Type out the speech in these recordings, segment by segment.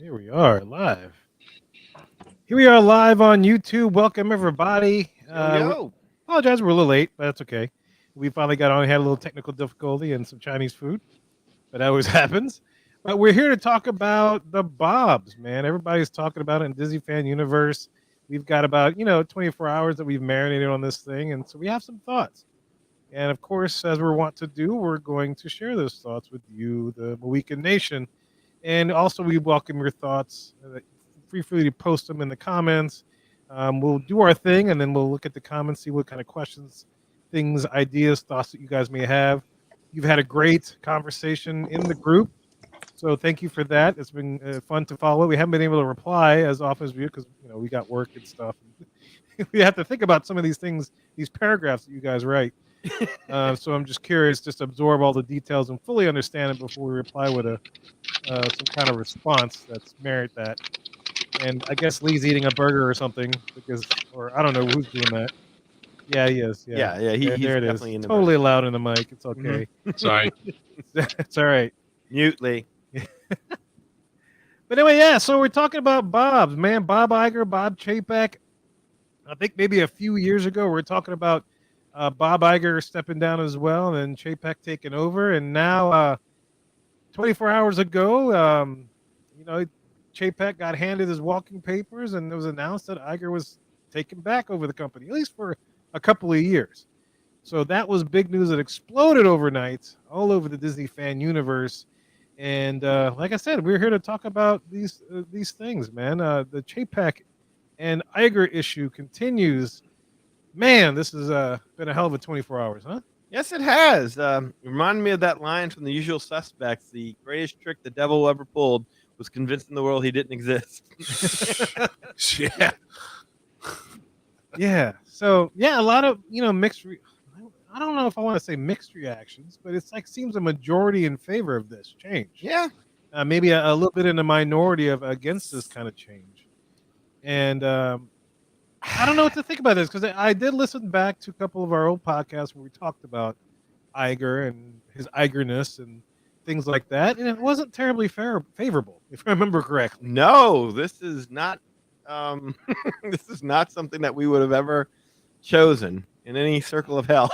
Here we are live. Here we are live on YouTube. Welcome everybody. Yo, yo. Apologize, we're a little late, but that's okay. We finally got on. Had a little technical difficulty and some Chinese food, but that always happens. But we're here to talk about the Bobs, man. Everybody's talking about it in Disney Fan Universe. We've got about 24 hours that we've marinated on this thing, and so we have some thoughts. And of course, as we're wont to do, we're going to share those thoughts with you, the Mohican Nation. And also, we welcome your thoughts. Free for you to post them in the comments. We'll do our thing, and then we'll look at the comments, see what kind of questions, things, ideas, thoughts that you guys may have. You've had a great conversation in the group, so thank you for that. It's been fun to follow. We haven't been able to reply as often as we because we got work and stuff. We have to think about some of these things, these paragraphs that you guys write. So I'm just curious, just absorb all the details and fully understand it before we reply with a some kind of response that's merit that. And I guess Lee's eating a burger or something or I don't know who's doing that. Yeah, he is. Yeah, Yeah. He's there it is. definitely in the Totally mic. loud in the mic. It's okay. Sorry. It's all right. Mute Lee. But anyway, yeah. So we're talking about Bob's man, Bob Iger, Bob Chapek. I think maybe a few years ago we were talking about Bob Iger stepping down as well, and then Chapek taking over, and now 24 hours ago, Chapek got handed his walking papers, and it was announced that Iger was taken back over the company, at least for a couple of years. So that was big news that exploded overnight all over the Disney fan universe. And like I said, we're here to talk about these things, man. The Chapek and Iger issue continues. Man, this has been a hell of a 24 hours, huh? Yes, it has. Reminded me of that line from The Usual Suspects. The greatest trick the devil ever pulled was convincing the world he didn't exist. Yeah. Yeah. So yeah, a lot of mixed. I don't know if I want to say mixed reactions, but it's like seems a majority in favor of this change. Yeah. Maybe a little bit in the minority of against this kind of change. And I don't know what to think about this because I did listen back to a couple of our old podcasts where we talked about Iger and his Igerness and things like that, and it wasn't terribly favorable, if I remember correctly. No, this is not. This is not something that we would have ever chosen in any circle of hell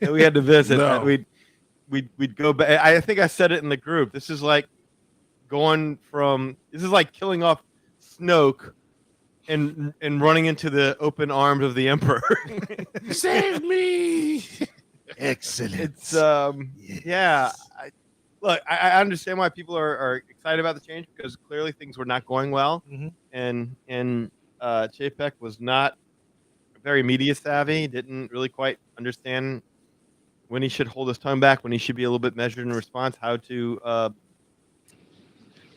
that we had to visit. No. We'd go back. I think I said it in the group. This is like this is like killing off Snoke and running into the open arms of the Emperor. Save me. Excellent. It's yeah. I understand why people are excited about the change because clearly things were not going well, and Chapek was not very media savvy. Didn't really quite understand when he should hold his tongue back, when he should be a little bit measured in response, how to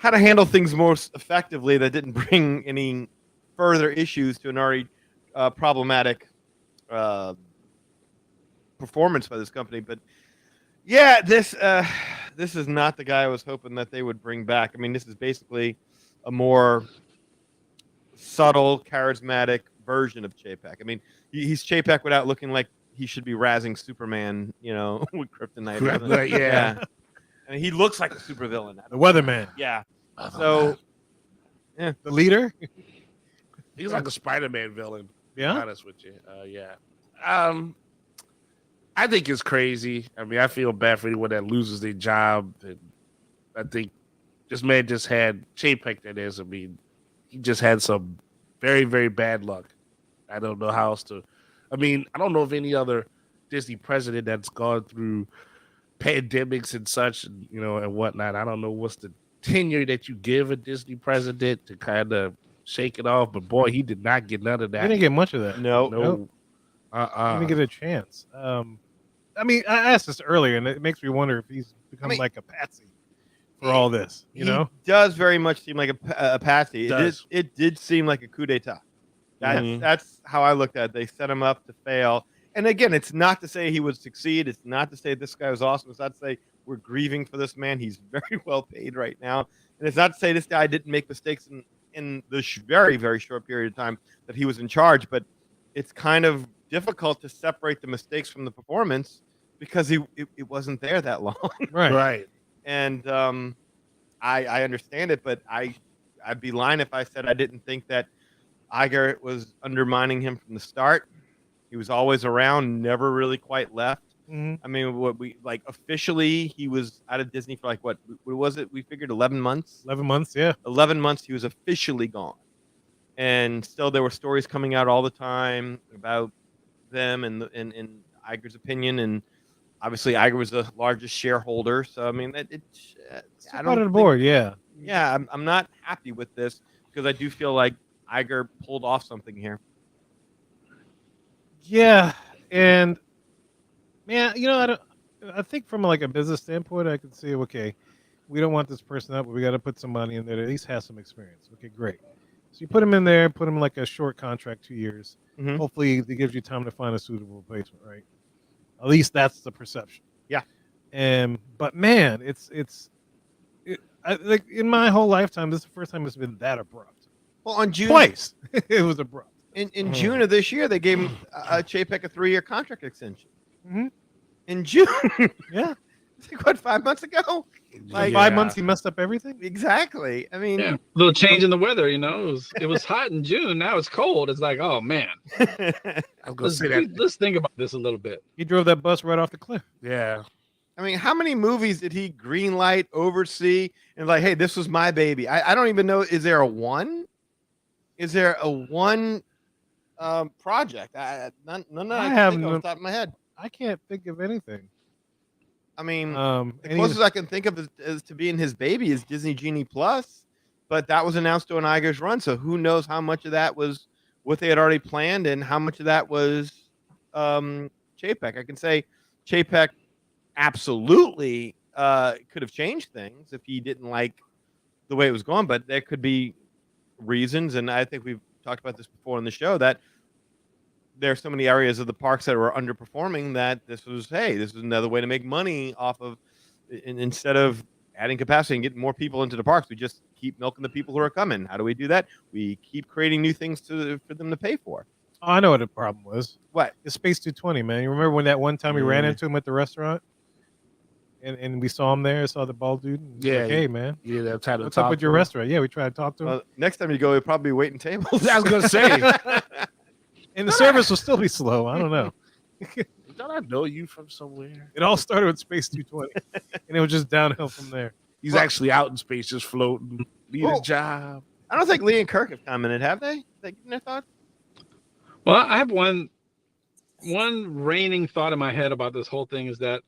handle things most effectively that didn't bring any further issues to an already problematic performance by this company. But yeah, this is not the guy I was hoping that they would bring back. I mean, this is basically a more subtle, charismatic version of Chapek. I mean, he's Chapek without looking like he should be razzing Superman, with kryptonite. Kryptonite, yeah. I mean, he looks like a supervillain. The Weatherman, Yeah. So, the leader. He's like a Spider-Man villain. To be Yeah. honest with you. Yeah. I think it's crazy. I mean, I feel bad for anyone that loses their job. And I think this man just had Chapek. That is, I mean, he just had some very, very bad luck. I don't know how else to. I mean, I don't know of any other Disney president that's gone through pandemics and such, and whatnot. I don't know what's the tenure that you give a Disney president to kind of shake it off, but boy, he did not get none of He that. didn't get much of that. no. No. Didn't get a chance. I mean, I asked this earlier, and it makes me wonder if he's become like a patsy for all this. He does very much seem like a patsy. Does. It did seem like a coup d'état. That's how I looked at it. They set him up to fail. And again, it's not to say he would succeed. It's not to say this guy was awesome. It's not to say we're grieving for this man. He's very well paid right now. And it's not to say this guy didn't make mistakes in the very, very short period of time that he was in charge. But it's kind of difficult to separate the mistakes from the performance because it wasn't there that long. Right. Right. And I understand it, but I I'd be lying if I said I didn't think that Iger was undermining him from the start. He was always around, never really quite left. Mhm. I mean, what we like officially, he was out of Disney for like what was it? We figured 11 months. 11 months, yeah. 11 months he was officially gone, and still there were stories coming out all the time about them and in Iger's opinion, and obviously Iger was the largest shareholder. So I mean, I don't Part of the think- board, yeah. Yeah, I'm not happy with this because I do feel like Iger pulled off something here. Yeah, and man, I think from like a business standpoint, I can see, okay, we don't want this person up, but we got to put somebody in there that at least has some experience. Okay, great. So you put him in there, put him like a short contract, 2 years. Mhm. Hopefully, it gives you time to find a suitable replacement, right? At least that's the perception. Yeah. But man, like in my whole lifetime, this is the first time it's been that abrupt. Well, on June Twice, it was abrupt. in June of this year, they gave him Chapek a 3-year contract extension. Mhm. In June, Yeah, it's like what 5 months ago? Like, For 5 months he messed up everything. Exactly. I mean, Yeah, little change in the weather. It was hot in June. Now it's cold. It's like, oh man. I was gonna say that. Let's think about this a little bit. He drove that bus right off the cliff. Yeah. I mean, how many movies did he greenlight, oversee, and like, hey, this was my baby? I don't even know. Is there a one? Is there a one project? None that I can think of off the top of my head. I can't think of anything. I mean, And the he closest was- I can think of is to being his baby is Disney Genie Plus, but that was announced during Iger's run, so who knows how much of that was what they had already planned and how much of that was Chapek. I can say Chapek absolutely could have changed things if he didn't like the way it was going, but there could be reasons, and I think we've talked about this before on the show, that there are so many areas of the parks that were underperforming that this was another way to make money off of, instead of adding capacity and getting more people into the parks, we just keep milking the people who are coming. How do we do that? We keep creating new things for them to pay for. Oh, I know what the problem was. What? It's Space 220, man. You remember when that one time we ran Mm. into him at the restaurant, and we saw him there, saw the bald dude. And he's Yeah, like, hey man, You didn't have time to what's talk up with to your him. restaurant? Yeah, we tried to talk to him, Well, next time you go, you'll probably be waiting tables. I was gonna say. and the service will still be slow. I don't know. Don't I know you from somewhere? It all started with Space 220, and it was just downhill from there. He's Well- actually out in space, just floating. Need Well- a job. I don't think Lee and Kirk have commented, have they? They given their thoughts? Well, I have one reigning thought in my head about this whole thing is that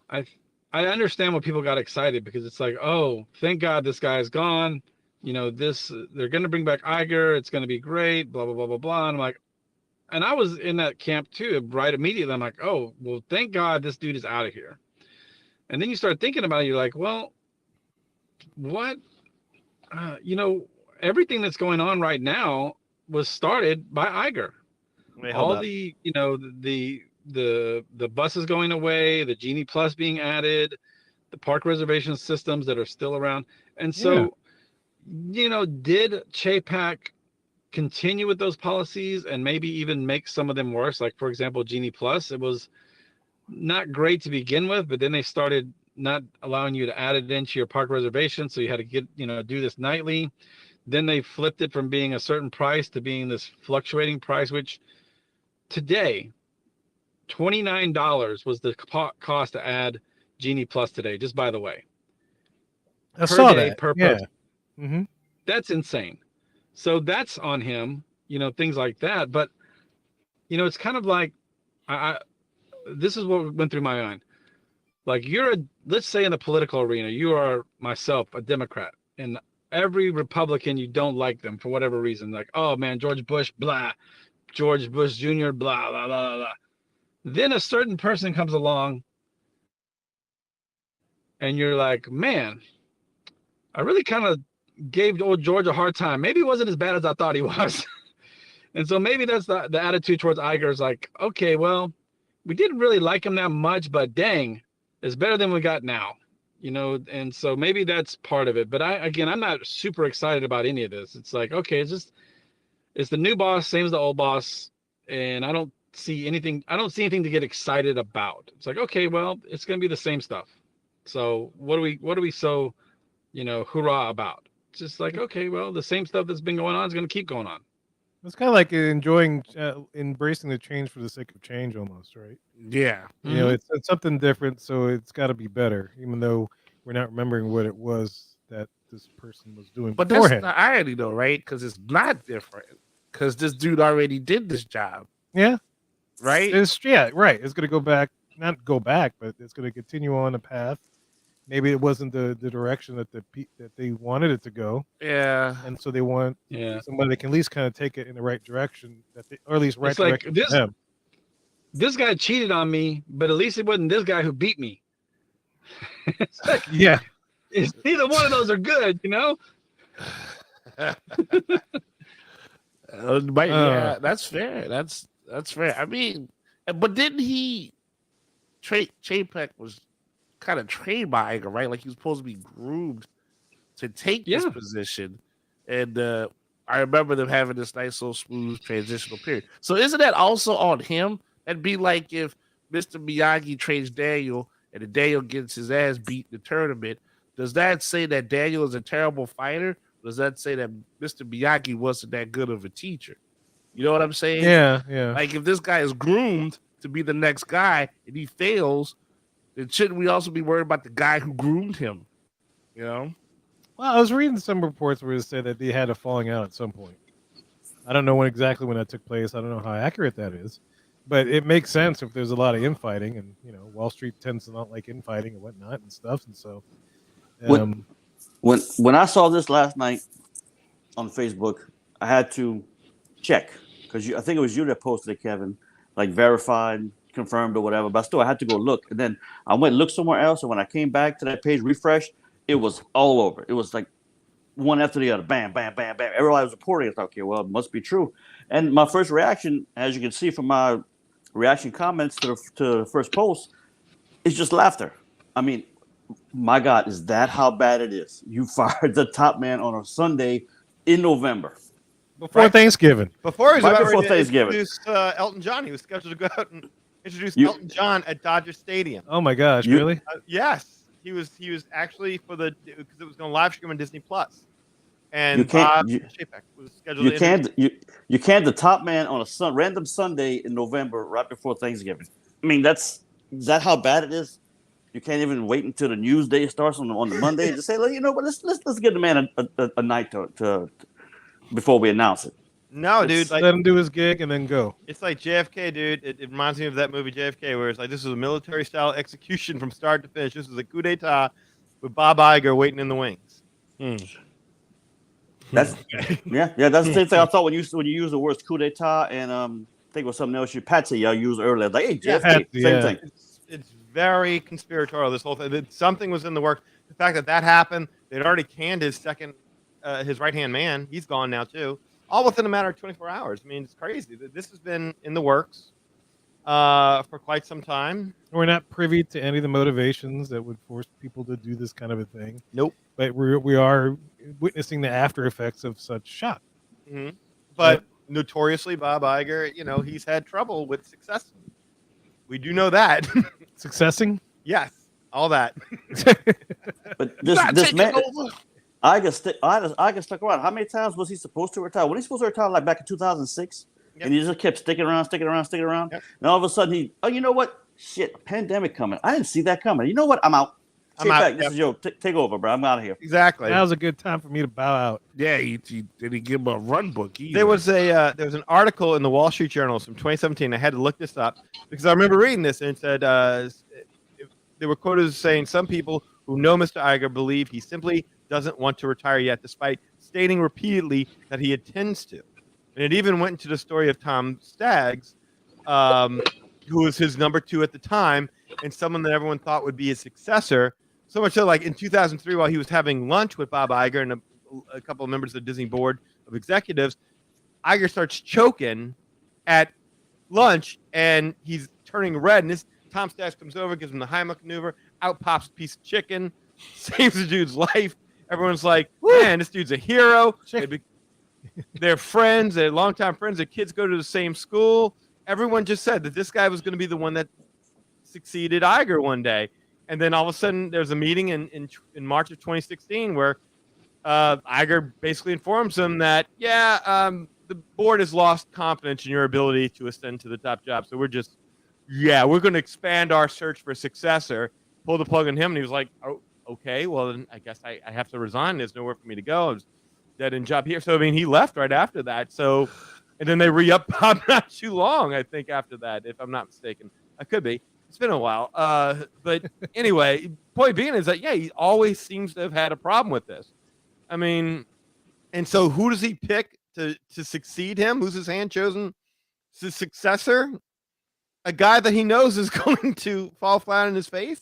I understand when people got excited because it's like, oh, thank God this guy is gone. They're gonna bring back Iger. It's gonna be great. Blah blah blah blah blah. And I'm like, and I was in that camp too. Right immediately, I'm like, oh, well, thank God this dude is out of here. And then you start thinking about it. You're like, well, what? Everything that's going on right now was started by Iger. Wait, hold All up. the buses going away, the Genie Plus being added, the park reservation systems that are still around. And so, did Chapek continue with those policies and maybe even make some of them worse? Like, for example, Genie Plus, it was not great to begin with, but then they started not allowing you to add it into your park reservation. So you had to do this nightly. Then they flipped it from being a certain price to being this fluctuating price, which today, $29 was the cost to add Genie Plus today, just by the way. I Per saw day, that. per Yeah. person. Mm-hmm. That's insane. So that's on him, things like that. But, it's kind of like, this is what went through my mind. Like let's say in the political arena, you are myself, a Democrat, and every Republican, you don't like them for whatever reason. Like, oh man, George Bush, blah, George Bush Jr., blah, blah, blah, blah. Then a certain person comes along and you're like, man, I really kind of gave old George a hard time. Maybe he wasn't as bad as I thought he was. And so maybe that's the attitude towards Iger is like, okay, well, we didn't really like him that much, but dang, it's better than we got now, and so maybe that's part of it. But I'm not super excited about any of this. It's like, okay, it's the new boss, same as the old boss, and I don't see anything to get excited about. It's like, okay, well, it's gonna be the same stuff. So what are we so, hoorah about? just like, okay, well, the same stuff that's been going on is going to keep going on. It's kind of like enjoying, embracing the change for the sake of change, almost, right? Yeah. You know, it's something different, so it's got to be better, even though we're not remembering what it was that this person was doing But that's beforehand. the irony, though, right? Because it's not different. Because this dude already did this job, Yeah, right? yeah, right. It's going to go back, not go back, but it's going to continue on the path. Maybe it wasn't the direction that that they wanted it to go, Yeah. and so they want somebody that can at least kind of take it in the right direction, or at least right It's like direction for them. this guy cheated on me, but at least it wasn't this guy who beat me. It's like, Yeah, it's, neither one of those are good, you know? Yeah, that's fair. That's fair. I mean, but didn't he? Chapek was kind of trained by Iger, right? Like he was supposed to be groomed to take this position, and I remember them having this nice little smooth transitional period. So isn't that also on him? That'd be like if Mr. Miyagi trains Daniel and then Daniel gets his ass beat in the tournament. Does that say that Daniel is a terrible fighter? Does that say that Mr. Miyagi wasn't that good of a teacher? You know what I'm saying? yeah. Like if this guy is groomed to be the next guy and he fails, then shouldn't we also be worried about the guy who groomed him? You know? Well, I was reading some reports where it said that they had a falling out at some point. I don't know exactly when that took place. I don't know how accurate that is, but it makes sense if there's a lot of infighting, and Wall Street tends to not like infighting and whatnot and stuff, and so. When I saw this last night on Facebook, I had to check because I think it was you that posted it, Kevin, like verified, confirmed or whatever. But still, I had to go look, and then I went and looked somewhere else. And when I came back to that page, refreshed, it was all over. It was like one after the other, bam, bam, bam, bam. Everybody was reporting. I thought, okay, well, it must be true. And my first reaction, as you can see from my reaction comments to the first post, is just laughter. I mean, my God, is that how bad it is? You fired the top man on a Sunday in November. Before Thanksgiving. Before he was Right about before ready to Thanksgiving. introduce Elton John. He was scheduled to go out and introduce Elton John at Dodger Stadium. Oh my gosh, really? Yes, he was actually because it was going to live stream on Disney Plus. And You can't- Bob you- Chapek was scheduled You can't the top man on a random Sunday in November right before Thanksgiving. I mean, is that how bad it is? You can't even wait until the news day starts on the Monday and just say, but let's give the man a night to before we announce it. No, dude. Let him do his gig and then go. It's like JFK, dude. It reminds me of that movie JFK, where it's like this is a military-style execution from start to finish. This is a coup d'état with Bob Iger waiting in the wings. That's that's the same thing I thought when you use the words coup d'état and I think it was something else Patsy y'all used earlier. Like, hey, JFK, same thing. It's very conspiratorial. This whole thing. Something was in the works. The fact that happened, they'd already canned his his right-hand man. He's gone now too. All within a matter of 24 hours. I mean, it's crazy. This has been in the works for quite some time. We're not privy to any of the motivations that would force people to do this kind of a thing. Nope. But we are witnessing the after effects of such shock. Mm-hmm. But notoriously, Bob Iger, he's had trouble with success. We do know that. Successing? Yes, all that. But this man, Iger stuck around. How many times was he supposed to retire? When he supposed to retire, like back in 2006, and he just kept sticking around. Yep. And all of a sudden, you know what? Shit, pandemic coming. I didn't see that coming. You know what? I'm out. I'm out. This is take over, bro. I'm out of here. Exactly. That was a good time for me to bow out. Yeah, he didn't give him a run book either. There was an article in the Wall Street Journal from 2017. I had to look this up because I remember reading this, and it said they were quoted as saying some people who know Mr. Iger believe he simply doesn't want to retire yet, despite stating repeatedly that he intends to. And it even went into the story of Tom Staggs, who was his number 2 at the time, and someone that everyone thought would be his successor. So much so, like in 2003, while he was having lunch with Bob Iger and a couple of members of the Disney board of executives, Iger starts choking at lunch, and he's turning red. And Tom Staggs comes over, gives him the Heimlich maneuver. Out pops a piece of chicken, saves the dude's life. Everyone's like, man, this dude's a hero. They're friends. They're longtime friends. Their kids go to the same school. Everyone just said that this guy was going to be the one that succeeded Iger one day. And then all of a sudden, there's a meeting in March of 2016 where Iger basically informs him that, the board has lost confidence in your ability to ascend to the top job. So we're going to expand our search for a successor. Pull the plug on him. And he was like, oh, okay, well, then I guess I have to resign. There's nowhere for me to go. I was dead end job here. So, I mean, he left right after that. So, and then they re-upped Bob not too long, I think, after that, if I'm not mistaken. I could be. It's been a while. But anyway, point being is that, he always seems to have had a problem with this. I mean, and so who does he pick to succeed him? Who's his hand-chosen successor? A guy that he knows is going to fall flat on his face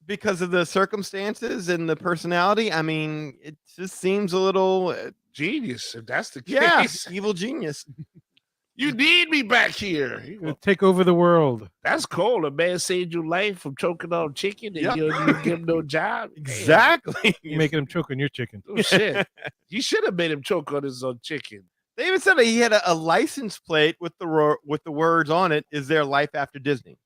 because of the circumstances and the personality. I mean, it just seems a little Genius, if that's the case. yeah, evil genius. You need me back here. Gonna take over the world. That's cool. A man saved your life from choking on chicken and Yep. you don't give him no job. Exactly. You're making him choke on your chicken. Oh, shit. You should have made him choke on his own chicken. They even said that he had a license plate with the words on it. Is there life after Disney?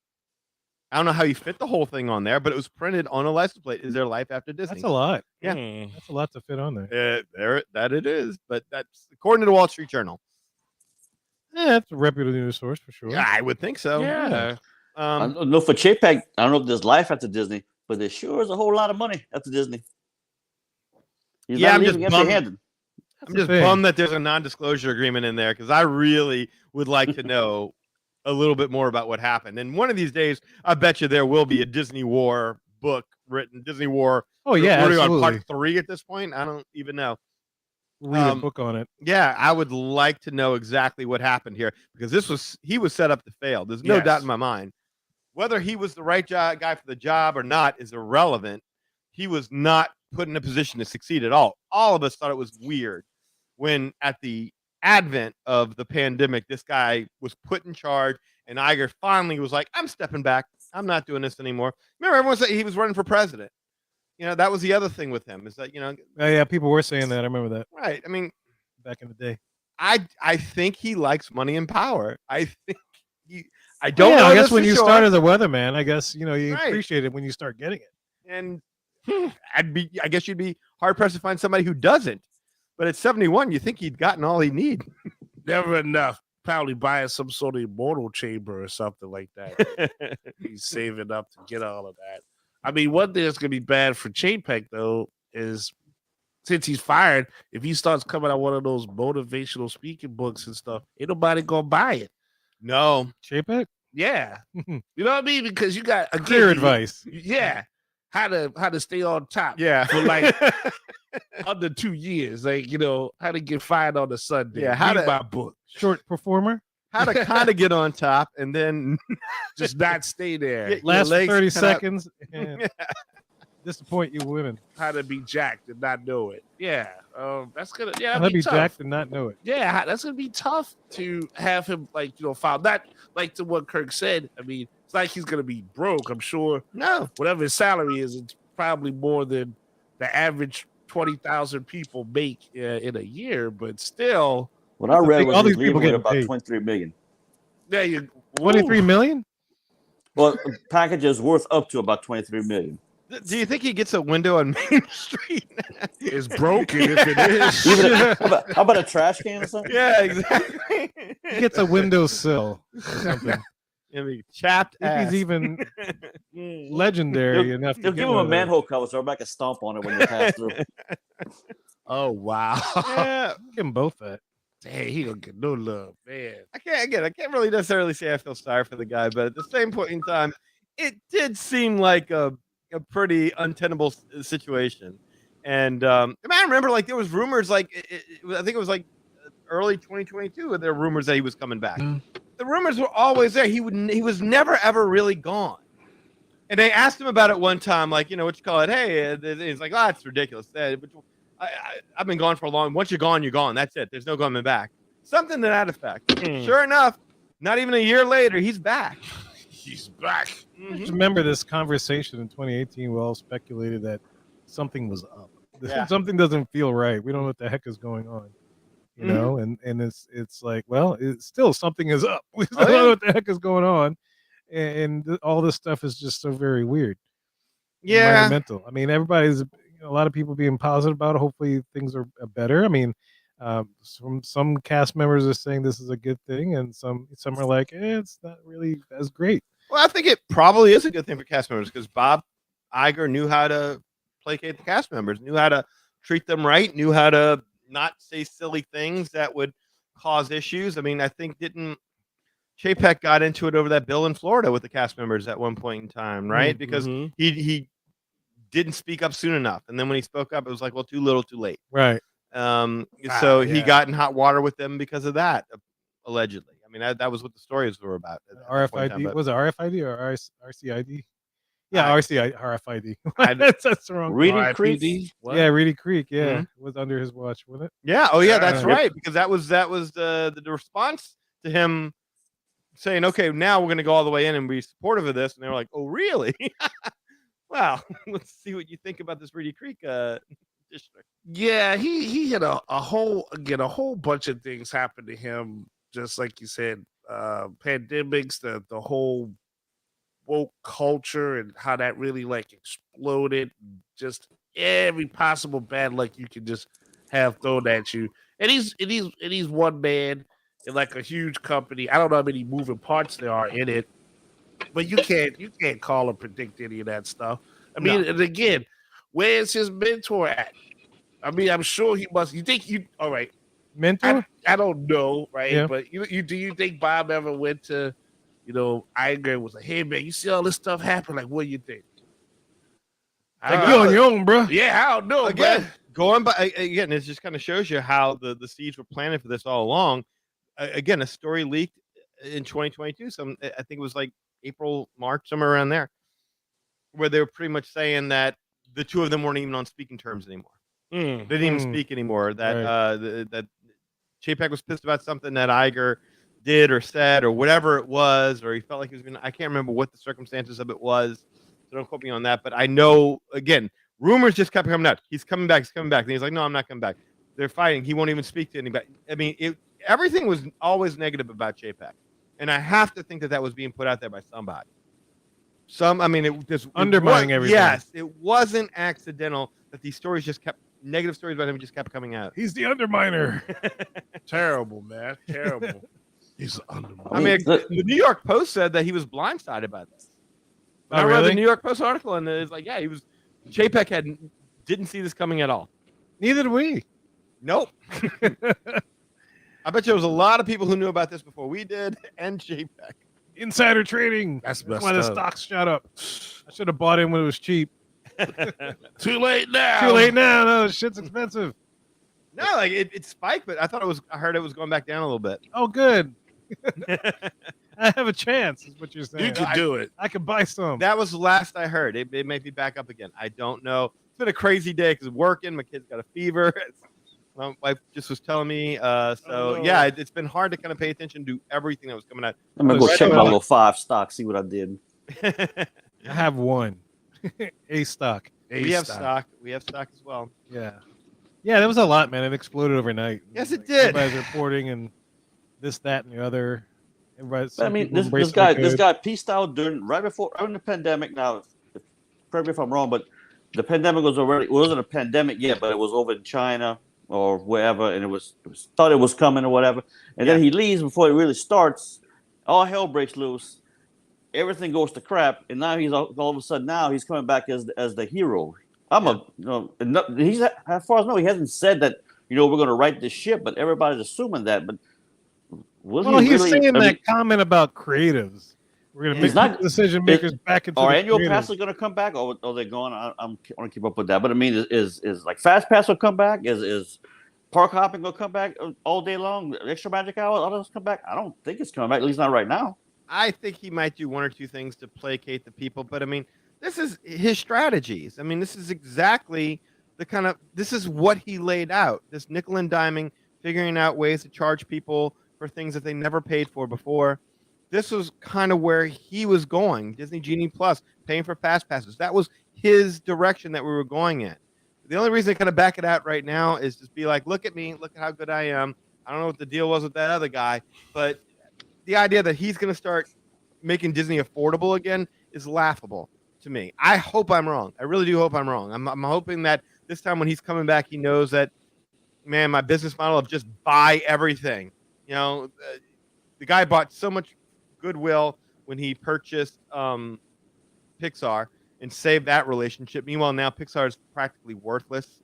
I don't know how you fit the whole thing on there, but it was printed on a license plate. Is there life after Disney? That's a lot. Yeah. That's a lot to fit on there. That it is, but that's according to the Wall Street Journal. Yeah, that's a reputable news source for sure. Yeah, I would think so. Yeah. I don't know for Chapek. I don't know if there's life after Disney, but there sure is a whole lot of money after Disney. He's Yeah, not I'm just leaving bummed. empty-handed. That's I'm the just thing. bummed that there's a non-disclosure agreement in there because I really would like to know a little bit more about what happened. And one of these days, I bet you there will be a Disney War book written. Disney War. Oh yeah, We're on absolutely. part 3 at this point. I don't even know. Read a book on it. Yeah, I would like to know exactly what happened here because he was set up to fail. There's no Yes. doubt in my mind. Whether he was the right guy for the job or not is irrelevant. He was not put in a position to succeed at all. All of us thought it was weird when at the advent of the pandemic, this guy was put in charge and Iger finally was like, I'm stepping back. I'm not doing this anymore. Remember, everyone said he was running for president. That was the other thing with him is that, Oh yeah, people were saying that. I remember that right. I mean, back in the day. I think he likes money and power. I think I don't Yeah, know. I guess this when for you sure. start as a weatherman, I guess you Right. appreciate it when you start getting it. And I guess you'd be hard pressed to find somebody who doesn't. But at 71, you think he'd gotten all he need. Never enough. Probably buying some sort of immortal chamber or something like that. He's saving up to get all of that. I mean, one thing that's going to be bad for Chapek, though, is since he's fired, if he starts coming out one of those motivational speaking books and stuff, ain't nobody going to buy it. No. Chapek? Yeah. You know what I mean? Because you got again, Clear advice. Yeah. How to stay on top. Yeah. For like under 2 years. Like, how to get fired on a Sunday. Yeah, how Read to- my book. Short performer. How to kind of get on top and then Just not stay there. Get- Last for legs 30 cut out. seconds and disappoint you women. How to be jacked and not know it. Yeah. That's gonna I'll that'd be be tough. jacked and not know it. Yeah, that's gonna be tough to have him file. Not like to what Kirk said. I mean, it's like he's gonna be broke. I'm sure No. whatever his salary is, it's probably more than the average 20,000 people make in a year. But still, What I read thing, was all he's these people leaving with getting about paid. 23 million. there you 23 million? Well, the package is worth up to about 23 million. Do you think he gets a window on Main Street? It's broken if it is. Even how about a trash can or something? Yeah, exactly. He gets a windowsill. or Something. I mean, chapped I think ass. he's even legendary enough to They'll get give him one a of those. manhole cover so everybody can stomp on it when they pass through. Oh wow. Yeah, Give them both that. Dang, he don't get no love, man. I can't really necessarily say I feel sorry for the guy, but at the same point in time, it did seem like a pretty untenable situation. And I remember like there was rumors like I think it was like early 2022 there were rumors that he was coming back. The rumors were always there. He was never ever really gone. And they asked him about it one time, like, what you call it? Hey, he's like, oh, that's ridiculous. I've been gone for a long. Once you're gone, you're gone. That's it. There's no coming back. Something to that effect. Sure enough, not even a year later, he's back. He's back. Just remember this conversation in 2018. We all speculated that something was up. Yeah. Something doesn't feel right. We don't know what the heck is going on. You know, and it's like, well, it's still something is up. We still don't know what the heck is going on, and all this stuff is just so very weird. Yeah. Environmental. I mean, everybody's a lot of people being positive about it. Hopefully things are better. I mean, some cast members are saying this is a good thing, and some are like, it's not really as great. Well, I think it probably is a good thing for cast members because Bob Iger knew how to placate the cast members, knew how to treat them right, knew how to not say silly things that would cause issues. I mean, I think didn't Chapek got into it over that bill in Florida with the cast members at one point in time, right? Because Mhm. he didn't speak up soon enough, and then when he spoke up, it was like, well, too little, too late. Right. So he yeah. got in hot water with them because of that, allegedly. I mean, that was what the stories were about. At that point in time, RFID but was it RFID or RCID? Yeah, I- RFID. I- That's wrong. Reading Creek. RIPD? What? Yeah, Reedy Creek. Yeah, Mhm. it was under his watch, wasn't it? Yeah. Oh, yeah. That's Yeah. right. Because that was the response to him saying, "Okay, now we're going to go all the way in and be supportive of this." And they were like, "Oh, really? Wow. Let's see what you think about this Reedy Creek district." Yeah, he had a whole bunch of things happen to him, just like you said, pandemics, the whole woke culture and how that really like exploded, just every possible bad luck you can just have thrown at you. And he's one man in like a huge company. I don't know how many moving parts there are in it, but you can't call or predict any of that stuff. I mean, and again, where's his mentor at? I mean, I'm sure he must. You think you all right? Mentor? I don't know, right? Yeah. But you do you think Bob ever went to, Iger and was like, "Hey man, you see all this stuff happen? Like, what do you think?" Like, you on your own, bro. Yeah, I don't know. Again, going by again, it just kind of shows you how the seeds were planted for this all along. Again, a story leaked in 2022. I think it was like April, March, somewhere around there, where they were pretty much saying that the two of them weren't even on speaking terms anymore. They didn't even speak anymore. That that Chapek was pissed about something that Iger did or said or whatever it was, or he felt like he was going to, I can't remember what the circumstances of it was. So don't quote me on that. But I know, again, rumors just kept coming out. He's coming back. He's coming back. And he's like, no, I'm not coming back. They're fighting. He won't even speak to anybody. I mean, everything was always negative about Chapek. And I have to think that was being put out there by somebody. It just Undermining everything. Yes, it wasn't accidental that these stories just kept, negative stories about him just kept coming out. He's the underminer. Terrible, man. Terrible. He's under. I mean, the New York Post said that he was blindsided by this. Oh, I read really? the New York Post article, and it's like, yeah, Chapek didn't see this coming at all. Neither do we. Nope. I bet you there was a lot of people who knew about this before we did, and Chapek. Insider trading. That's That's why the messed up. stocks shot up. I should have bought in when it was cheap. Too late now. Too late now. No, shit's expensive. No, like it spiked, but I heard it was going back down a little bit. Oh, good. I have a chance, is what you're saying. You can do it. I can buy some. That was the last I heard. It may be back up again. I don't know. It's been a crazy day because working. My kid's got a fever. My wife just was telling me. Yeah, it's been hard to kind of pay attention to everything that was coming out. I'm gonna go Right check my on. little 5 stock, see what I did. I have one. A stock. We have stock. We have stock as well. Yeah. Yeah, there was a lot, man. It exploded overnight. Yes, it did. Everybody's reporting and this, that, and the other. Everybody's. But I mean, this guy pieced out right during the pandemic. Now, correct me if I'm wrong, but the pandemic it wasn't a pandemic yet, but it was over in China or wherever, and it was thought it was coming or whatever. And then he leaves before it really starts. All hell breaks loose. Everything goes to crap, and now he's all of a sudden he's coming back as the hero. He's as far as I know, he hasn't said that we're going to right this ship, but everybody's assuming that. But he's saying that comment about creatives. We're going to make decision makers back into. Are the annual creatives. passes going to come back, or are they going? I want to keep up with that. But I mean, is like Fast Pass will come back? Is park hopping going to come back all day long? Extra magic hours, all those come back? I don't think it's coming back. At least not right now. I think he might do one or two things to placate the people, but I mean, this is his strategies. I mean, this is exactly this is what he laid out. This nickel and diming, figuring out ways to charge people for things that they never paid for before. This was kind of where he was going. Disney Genie Plus, paying for fast passes. That was his direction that we were going in. The only reason to kind of back it out right now is just be like, look at me, look at how good I am. I don't know what the deal was with that other guy, but the idea that he's going to start making Disney affordable again is laughable. to me. I hope I'm wrong. I really do hope I'm wrong. I'm hoping that this time when he's coming back, he knows that, man, my business model of just buy everything. The guy bought so much goodwill when he purchased Pixar and saved that relationship. Meanwhile, now Pixar is practically worthless.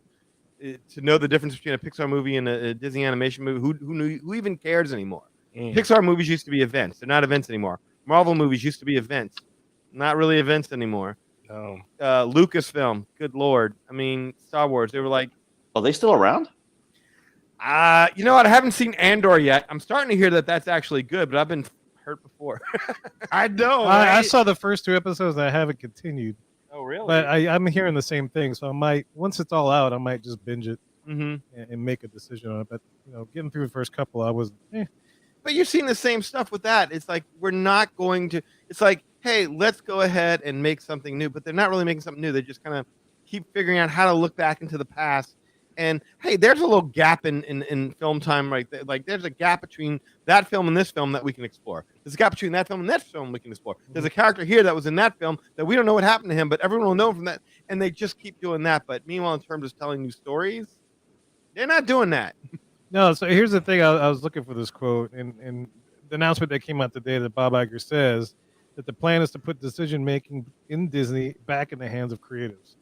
To know the difference between a Pixar movie and a Disney animation movie, who even cares anymore? Pixar movies used to be events. They're not events anymore. Marvel movies used to be events. Not really events anymore. No. Lucasfilm, good Lord. I mean, Star Wars, they were like, Are they still around? you know what? I haven't seen Andor yet. I'm starting to hear that that's actually good, but I've been hurt before. I know. I right? saw the first 2 episodes. And I haven't continued, Oh, really? but I'm hearing the same thing. So I might, once it's all out, I might just binge it Mm-hmm. and make a decision on it. But getting through the first couple, I was. But you're seeing the same stuff with that. It's like we're not going to. It's like, hey, let's go ahead and make something new. But they're not really making something new. They just kind of keep figuring out how to look back into the past. And hey, there's a little gap in film time right there. Like there's a gap between that film and this film that we can explore. There's a gap between that film and that film we can explore. There's a character here that was in that film that we don't know what happened to him, but everyone will know from that. And they just keep doing that. But meanwhile, in terms of telling new stories, they're not doing that. No, so here's the thing. I was looking for this quote, and the announcement that came out today that Bob Iger says that the plan is to put decision making in Disney back in the hands of creatives.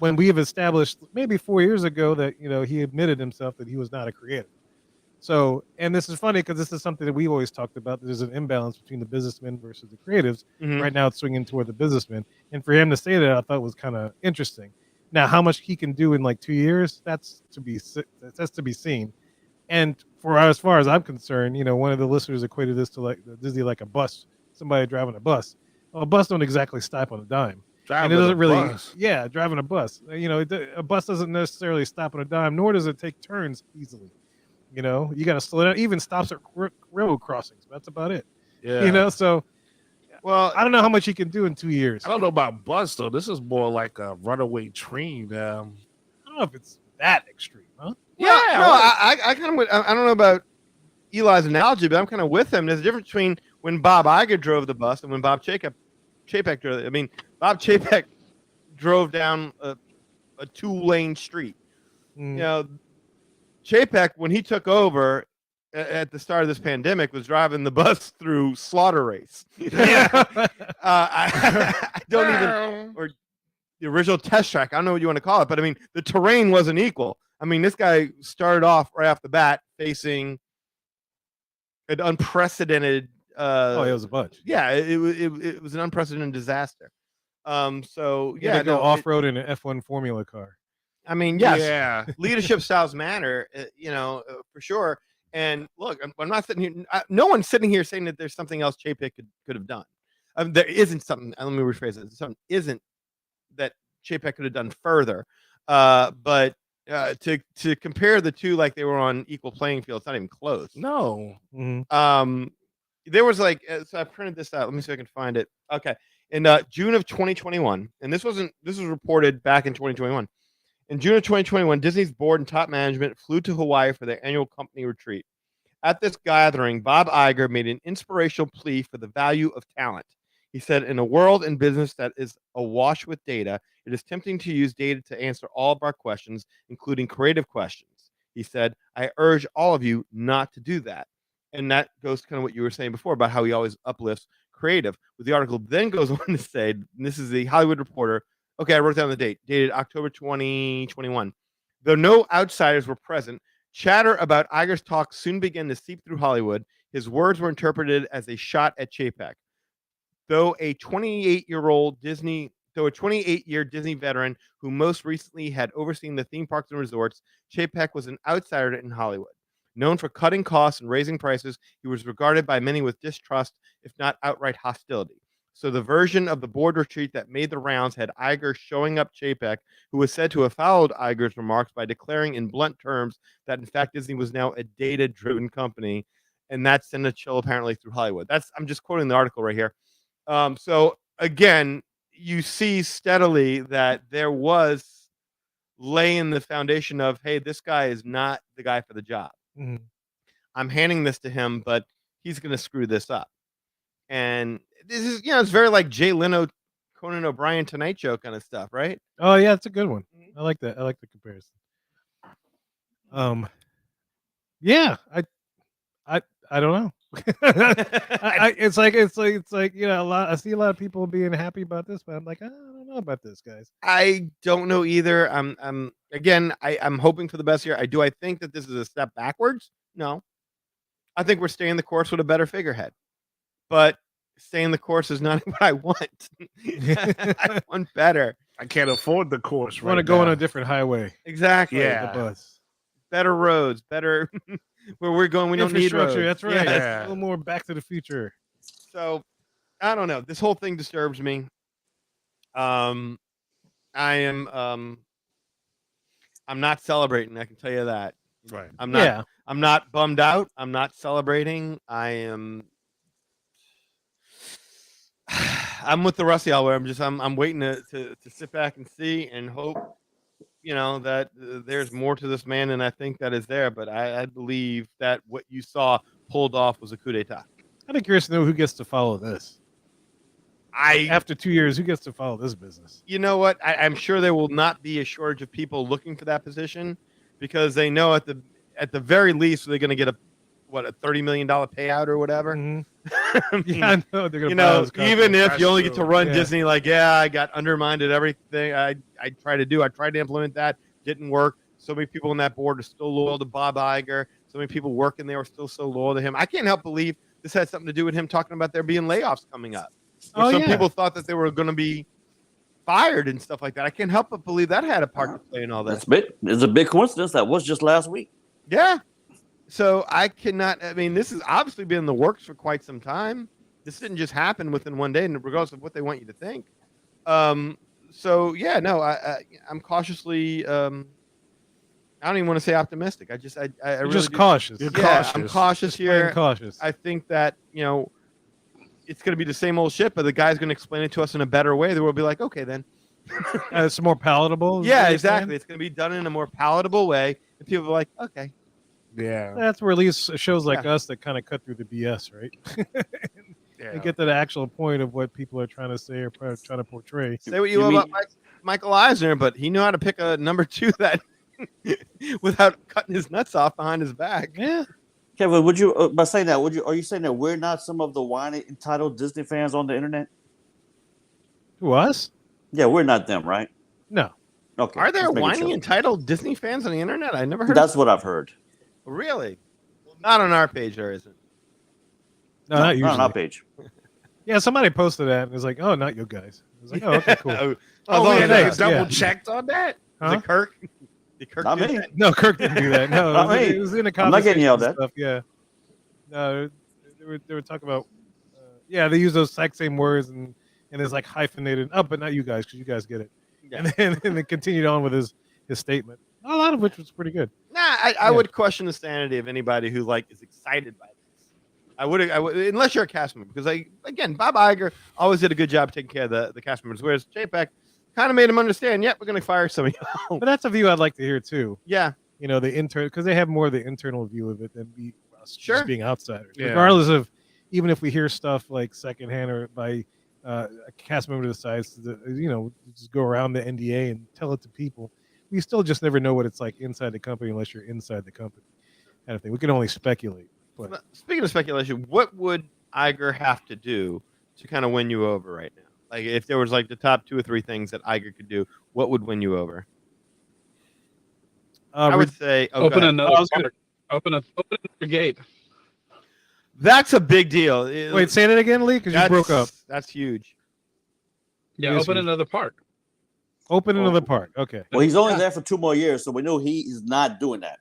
When we have established maybe 4 years ago that he admitted himself that he was not a creative. So, and this is funny because this is something that we've always talked about. There's an imbalance between the businessmen versus the creatives. Mhm. Right now, it's swinging toward the businessmen, and for him to say that, I thought was kind of interesting. Now, how much he can do in like 2 years, that's to be seen. And as far as I'm concerned, one of the listeners equated this to like Disney like a bus, somebody driving a bus. Well, a bus don't exactly stop on a dime. And it doesn't really, driving a bus. A bus doesn't necessarily stop on a dime, nor does it take turns easily. You got to slow down. Even stops at railroad crossings. That's about it. Yeah. So, Well, I don't know how much he can do in 2 years. I don't know about bus though. This is more like a runaway train. I don't know if it's that extreme, huh? Yeah, no, I kind of. I don't know about Eli's analogy, but I'm kind of with him. There's a difference between when Bob Iger drove the bus and when Bob Chapek drove it. I mean, Bob Chapek drove down a 2-lane street. Chapek, when he took over at the start of this pandemic, was driving the bus through Slaughter Race. I don't even, or the original Test Track. I don't know what you want to call it, but I mean, the terrain wasn't equal. I mean, this guy started off right off the bat facing an unprecedented. It was a bunch. Yeah, it was an unprecedented disaster. So Yeah, go off road in an F1 Formula car. I mean, yes, Yeah. leadership styles matter, for sure. And look, I'm not sitting here. No one's sitting here saying that there's something else Chapek could have done. There isn't something. Let me rephrase it. Something isn't that Chapek could have done further. But to compare the two like they were on equal playing field, it's not even close. No. Mm-hmm. There was like, so I printed this out. Let me see if I can find it. Okay, in June of 2021, and this was reported back in 2021. In June of 2021, Disney's board and top management flew to Hawaii for their annual company retreat. At this gathering, Bob Iger made an inspirational plea for the value of talent. He said, in a world and business that is awash with data, it is tempting to use data to answer all of our questions, including creative questions. He said, I urge all of you not to do that. And that goes to kind of what you were saying before about how he always uplifts creative. But the article then goes on to say, and this is the Hollywood Reporter. Okay, I wrote down the date, dated October 2021. Though no outsiders were present, chatter about Iger's talk soon began to seep through Hollywood. His words were interpreted as a shot at Chapek. Though a 28-year Disney veteran who most recently had overseen the theme parks and resorts, Chapek was an outsider in Hollywood. Known for cutting costs and raising prices, he was regarded by many with distrust, if not outright hostility. So the version of the board retreat that made the rounds had Iger showing up Chapek, who was said to have followed Iger's remarks by declaring in blunt terms that in fact Disney was now a data-driven company, and that sent a chill apparently through Hollywood. I'm just quoting the article right here. So again, you see steadily that there was laying the foundation of, hey, this guy is not the guy for the job. Mm-hmm. I'm handing this to him, but he's going to screw this up. And this is, it's very like Jay Leno Conan O'Brien Tonight Show kind of stuff, right? Oh yeah, it's a good one. I like that. I like the comparison. Yeah, I don't know. It's like a lot. I see a lot of people being happy about this, but I'm like, I don't know about this, guys. I don't know either. I'm hoping for the best here. I think that this is a step backwards. No, I think we're staying the course with a better figurehead, but staying the course is not what I want. I want better. I can't afford the course. I want to go on a different highway. Exactly. Yeah. The bus. Better roads, better where we're going. We don't need roads. Infrastructure. That's right. Yes. Yeah. A little more Back to the Future. So I don't know. This whole thing disturbs me. I am. I'm not celebrating. I can tell you that. Right. I'm not. Yeah. I'm not bummed out. I'm not celebrating. I am. I'm with the Rusty Hour. I'm waiting to sit back and see and hope, that there's more to this man than I think that is there. But I believe that what you saw pulled off was a coup d'état. I'd be curious to know who gets to follow this. After 2 years, who gets to follow this business? You know what? I'm sure there will not be a shortage of people looking for that position because they know at the very least they're going to get a $30 million payout or whatever. Mhm. Yeah, I know they're gonna. Even if you only get to run Yeah. Disney, I got undermined at everything I tried to implement that, didn't work. So many people on that board are still loyal to Bob Iger. So many people working there are still so loyal to him. I can't help believe this had something to do with him talking about there being layoffs coming up. Or some people thought that they were going to be fired and stuff like that. I can't help but believe that had a part to play in all this. It's a big coincidence. That was just last week. Yeah. So I cannot. I mean, this has obviously been in the works for quite some time. This didn't just happen within one day, and regardless of what they want you to think. So yeah, no, I'm cautiously. I don't even want to say optimistic. I really just do. cautious. You're Yeah, cautious. I'm cautious Plain here. cautious. I think that it's going to be the same old shit, but the guy's going to explain it to us in a better way. That we'll be like, okay, then. It's more palatable. is Yeah, what you're exactly. saying? It's going to be done in a more palatable way, and people are like, okay. Yeah. That's where at least shows like us that kind of cut through the BS, right? Yeah. And get to the actual point of what people are trying to say or trying to portray. Say what you will about Michael Eisner, but he knew how to pick a number 2 that without cutting his nuts off behind his back. Yeah. Kevin, would you by saying that? Are you saying that we're not some of the whiny entitled Disney fans on the internet? To us? Yeah, we're not them, right? No. Okay. Are there just making whiny sure. entitled Disney fans on the internet? I never heard. That's what I've heard. Really? Not on our page, there isn't. No, not usually. on our page. Yeah, somebody posted that and was like, "Oh, not you guys." I was like, "Oh, okay, cool." Oh, yeah, man, thanks, they yeah. double checked on that? Is it Kirk? Did Kirk Not do me. that? No, Kirk didn't do that. No, Not me. it was in the I'm not getting yelled conversation at. stuff. Yeah. No, they were talking about. Yeah, they use those exact same words and it's like hyphenated. Oh, but not you guys because you guys get it. Yeah. And then continued on with his statement. A lot of which was pretty good. Nah, I would question the sanity of anybody who is excited by this. I would unless you're a cast member, because again, Bob Iger always did a good job taking care of the cast members, whereas JPEG kind of made him understand, yep, we're going to fire some of you. But that's a view I'd like to hear too. Yeah, The internal, because they have more of the internal view of it than us Sure. just being outsiders. Yeah. Regardless of, even if we hear stuff like secondhand or by a cast member decides to, just go around the NDA and tell it to people, we still just never know what it's like inside the company unless you're inside the company. Kind of thing. We can only speculate. But speaking of speculation, what would Iger have to do to kind of win you over right now? Like, if there was the top 2 or 3 things that Iger could do, what would win you over? I would say Open go ahead. another park. Open another gate. That's a big deal. wait, say that again, Lee, because you broke up. That's huge. Yeah, Yes, open we- another park. Open another part. Okay. Well, he's only there for 2 more years, so we know he is not doing that.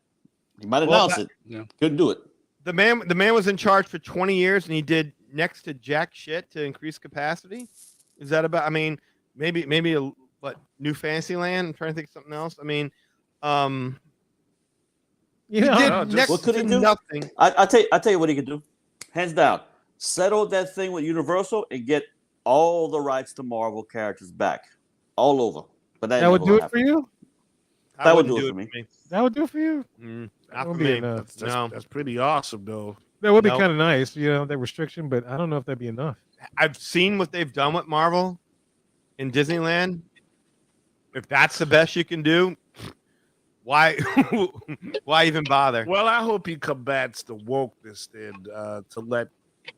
He might announce it. Yeah. Couldn't do it. The man was in charge for 20 years, and he did next to jack shit to increase capacity. Is that about? I mean, maybe New Fantasyland? I'm trying to think of something else. I mean, he did next What could to he do? nothing. I tell you what he could do. Hands down. Settle that thing with Universal and get all the rights to Marvel characters back. All over. But that would do it for you? That would wouldn't do it for me. That would do it for you? Not That for would be me. enough. No. That's pretty awesome, though. That would be Nope. kind of nice, that restriction, but I don't know if that'd be enough. I've seen what they've done with Marvel. in Disneyland, if that's the best you can do, why why even bother? Well, I hope he combats the wokeness and to let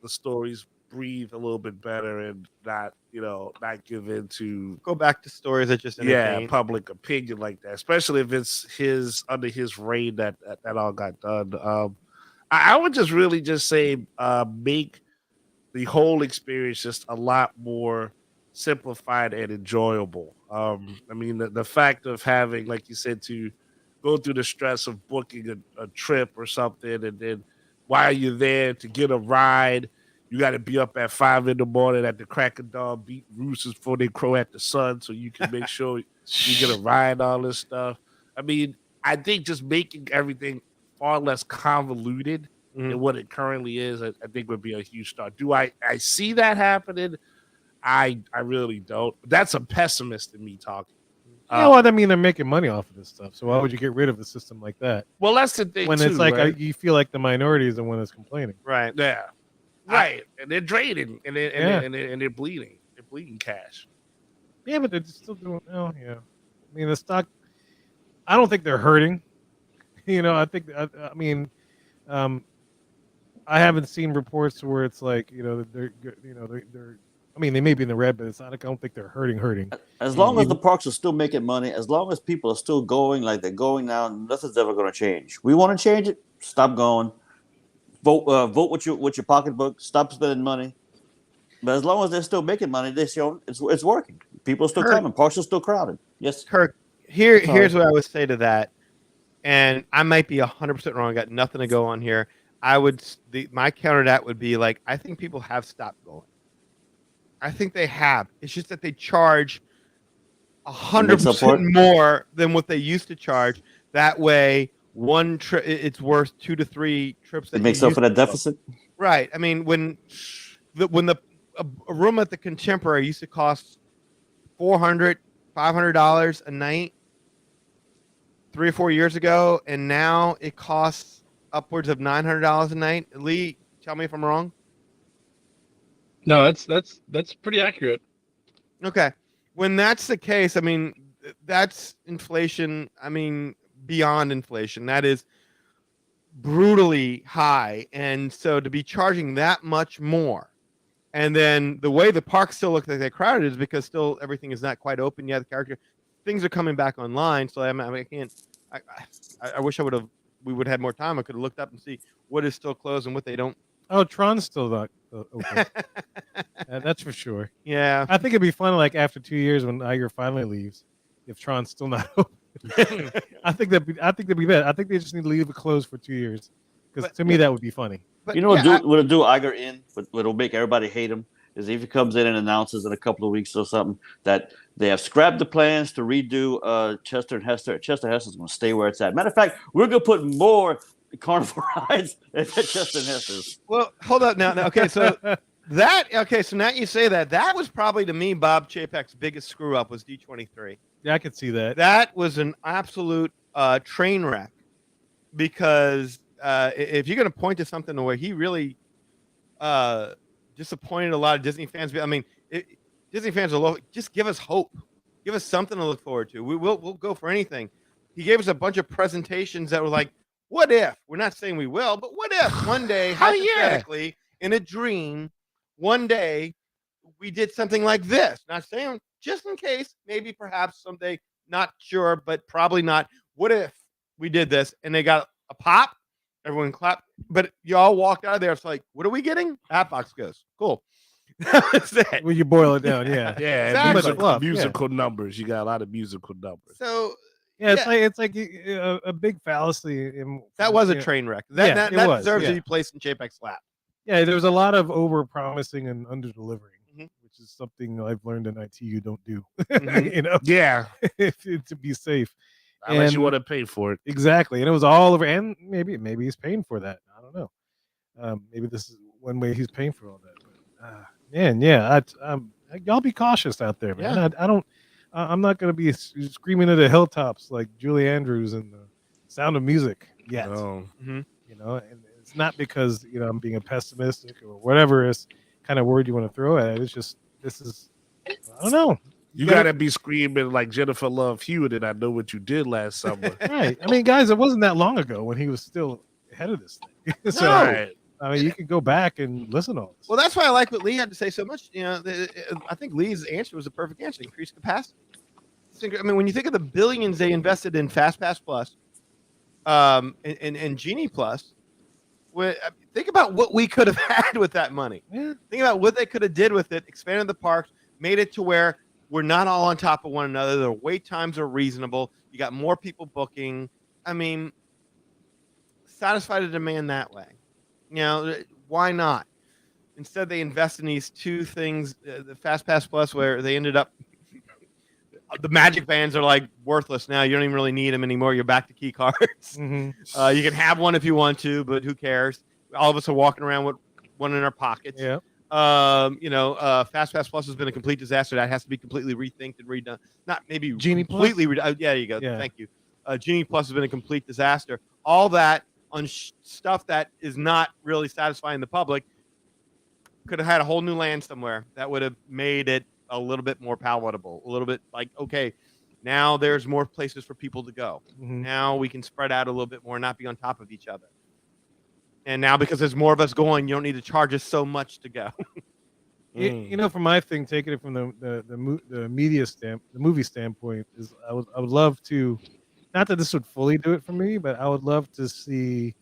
the stories breathe a little bit better and not, not give in to Go back to stories that just entertain. public opinion like that, especially if it's under his reign that all got done. I would just really just say make the whole experience just a lot more simplified and enjoyable. I mean, the fact of having, like you said, to go through the stress of booking a trip or something, and then while you're there to get a ride, you got to be up at 5 a.m. at the crack of dawn, beat roosters before they crow at the sun, so you can make sure you get a ride, all this stuff. I mean, I think just making everything far less convoluted than what it currently is, I think would be a huge start. Do I see that happening? I really don't. That's a pessimist in me talking. Yeah, well, I mean, they're making money off of this stuff, so why would you get rid of a system like that? Well, that's the thing. When too, it's like right? you feel like the minority is the one that's complaining. Right. Yeah. Right. And they're draining and they're bleeding. They're bleeding cash. Yeah, but they're still doing. Oh, yeah. I mean, the stock. I don't think they're hurting. I think. I mean, I haven't seen reports where it's like they're. I mean, they may be in the red, but it's not. I don't think they're hurting. As long as the parks are still making money, as long as people are still going like they're going now, nothing's ever going to change. We want to change it. Stop going. Vote with your pocketbook. Stop spending money. But as long as they're still making money, it's working. People are still coming. Parks are still crowded. Yes, Kirk. Here's what I would say to that, and I might be 100% wrong. I got nothing to go on here. My counter to that would be like, I think people have stopped going. I think they have. It's just that they charge 100% more than what they used to charge. That way, one trip it's worth 2 to 3 trips. It makes up for that deficit. Right. I mean, when a room at the Contemporary used to cost $400, $500 a night 3 or 4 years ago, and now it costs upwards of $900 a night. Lee, tell me if I'm wrong. No, that's pretty accurate. Okay. When that's the case, I mean, that's inflation. I mean, beyond inflation. That is brutally high. And so to be charging that much more, and then the way the parks still look like they're crowded is because still everything is not quite open yet. Things are coming back online. So I can't. I wish we would have had more time. I could have looked up and see what is still closed and what they don't. Oh, Tron's still not open. That's for sure. Yeah, I think it'd be fun, like after 2 years when Iger finally leaves, if Tron's still not open. I think that'd be bad. I think they just need to leave it closed for 2 years, because to me that would be funny. but You know what? yeah, What'll do Iger in, but what'll make everybody hate him is if he comes in and announces in a couple of weeks or something that they have scrapped the plans to redo Chester and Hester. Chester Hester's going to stay where it's at. Matter of fact, we're going to put more carnival rides at Chester and Hester's. Well, hold up now. Okay, so so now you say that was probably to me Bob Chapek's biggest screw up was D23. Yeah, I could see that. That was an absolute train wreck, because if you're going to point to something where he really disappointed a lot of Disney fans, I mean, Disney fans are just give us hope, give us something to look forward to. We'll go for anything. He gave us a bunch of presentations that were like, what if? We're not saying we will, but what if one day, hypothetically, in a dream, one day we did something like this? Not saying, just in case, maybe, perhaps someday, not sure, but probably not. What if we did this and they got a pop? Everyone clapped, but y'all walked out of there. It's like, what are we getting? Hatbox goes, cool. That was it. When you boil it down, yeah. Yeah, Exactly. musical numbers. You got a lot of musical numbers. So Yeah, it's like a big fallacy. that was a train wreck. That it was, deserves yeah. to be placed in Chapek's lap. Yeah, there was a lot of over promising and under delivering, Mhm. which is something I've learned in IT you don't do. Mhm. Yeah, To be safe. unless you And- want to pay for it. Exactly, and it was all over. And maybe he's paying for that. I don't know. Maybe this is one way he's paying for all that. But, man, yeah, y'all be cautious out there, man. Yeah. I don't. I'm not going to be screaming at the hilltops like Julie Andrews and the Sound of Music yet. No. And it's not because I'm being a pessimistic or whatever is kind of word you want to throw at it. It's just this is, I don't know. You gotta be screaming like Jennifer Love Hewitt, and I know what you did last summer. Right. I mean, guys, it wasn't that long ago when he was still head of this thing. So No. Right. I mean, you can go back and listen to all this. Well, that's why I like what Lee had to say so much. You know, I think Lee's answer was a perfect answer: increase capacity. I mean, when you think of the billions they invested in FastPass Plus, and Genie Plus, think about what we could have had with that money. Yeah. Think about what they could have did with it, expanded the parks, made it to where we're not all on top of one another. The wait times are reasonable. You got more people booking. I mean, satisfy the demand that way. You know, why not? Instead, they invest in these two things, the FastPass Plus, where they ended up, the Magic Bands are like worthless now. You don't even really need them anymore. You're back to key cards. Mhm. You can have one if you want to, but who cares? All of us are walking around with one in our pockets. Yeah. FastPass Plus has been a complete disaster. That has to be completely rethinked and redone. Not maybe Genie completely. Yeah, there you go. Yeah. Thank you. Genie Plus has been a complete disaster. All that on stuff that is not really satisfying the public. Could have had a whole new land somewhere that would have made it a little bit more palatable. A little bit like, okay, now there's more places for people to go. Mhm. Now we can spread out a little bit more and not be on top of each other. And now because there's more of us going, you don't need to charge us so much to go. You know, from my thing, taking it from the movie standpoint, is I would love to, not that this would fully do it for me, but I would love to see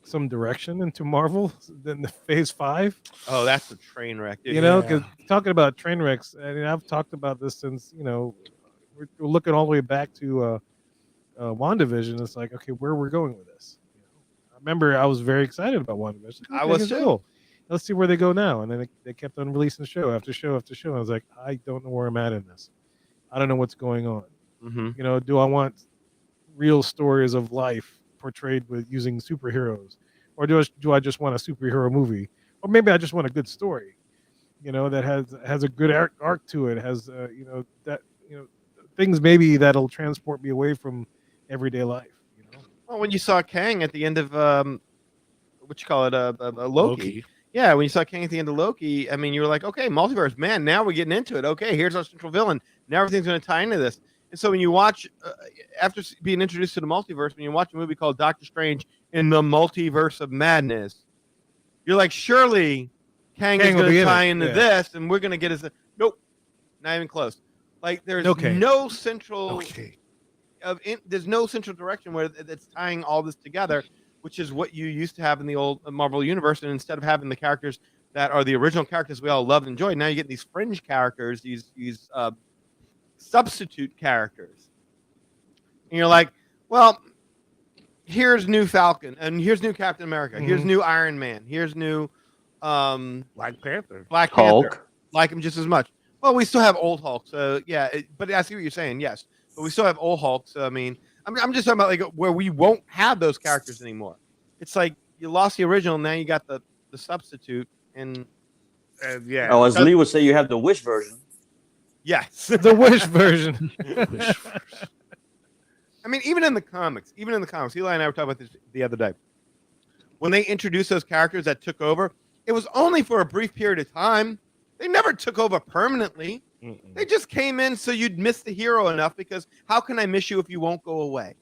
some direction into Marvel than the Phase 5. Oh, that's a train wreck. Dude. You know, because talking about train wrecks, I mean, I've talked about this since, you know, we're looking all the way back to WandaVision. It's like, okay, where we're going with this. I remember I was very excited about WandaVision. I was this is too. cool. Let's see where they go now. And then they kept on releasing show after show after show. I was like, I don't know where I'm at in this. I don't know what's going on. Mm-hmm. You know, do I want real stories of life portrayed with using superheroes, or do I just want a superhero movie, or maybe I just want a good story, you know, that has a good arc to it, has you know, that, you know, things maybe that'll transport me away from everyday life. You know, Well, when you saw Kang at the end of what you call it, Loki. Yeah, when you saw Kang at the end of Loki, I mean, you were like, okay, multiverse, man, now we're getting into it. Okay, here's our central villain. Now everything's going to tie into this. And so when you watch, after being introduced to the multiverse, when you watch a movie called Doctor Strange in the Multiverse of Madness, you're like, surely Kang is will going be to in tie it, into yeah. this, and we're going to get his. Nope, not even close. Like there's Okay. no central. Okay. There's no central direction where it's tying all this together, which is what you used to have in the old Marvel universe. And instead of having the characters that are the original characters we all loved and enjoyed, now you get these fringe characters, these substitute characters. And you're like, well, here's new Falcon, and here's new Captain America, here's new Iron Man, here's new Black Panther. Black Panther. Hulk. Like him just as much. Well, we still have old Hulk, so yeah. But I see what you're saying, yes. But we still have old Hulk. So I mean, I'm just talking about like where we won't have those characters anymore. It's like you lost the original, now you got the substitute, and Yeah. Oh, as Lee would say, you have the Wish version. yes. the Wish version. I mean, even in the comics, Eli and I were talking about this the other day. When they introduced those characters that took over, it was only for a brief period of time. They never took over permanently. They just came in so you'd miss the hero enough, because how can I miss you if you won't go away?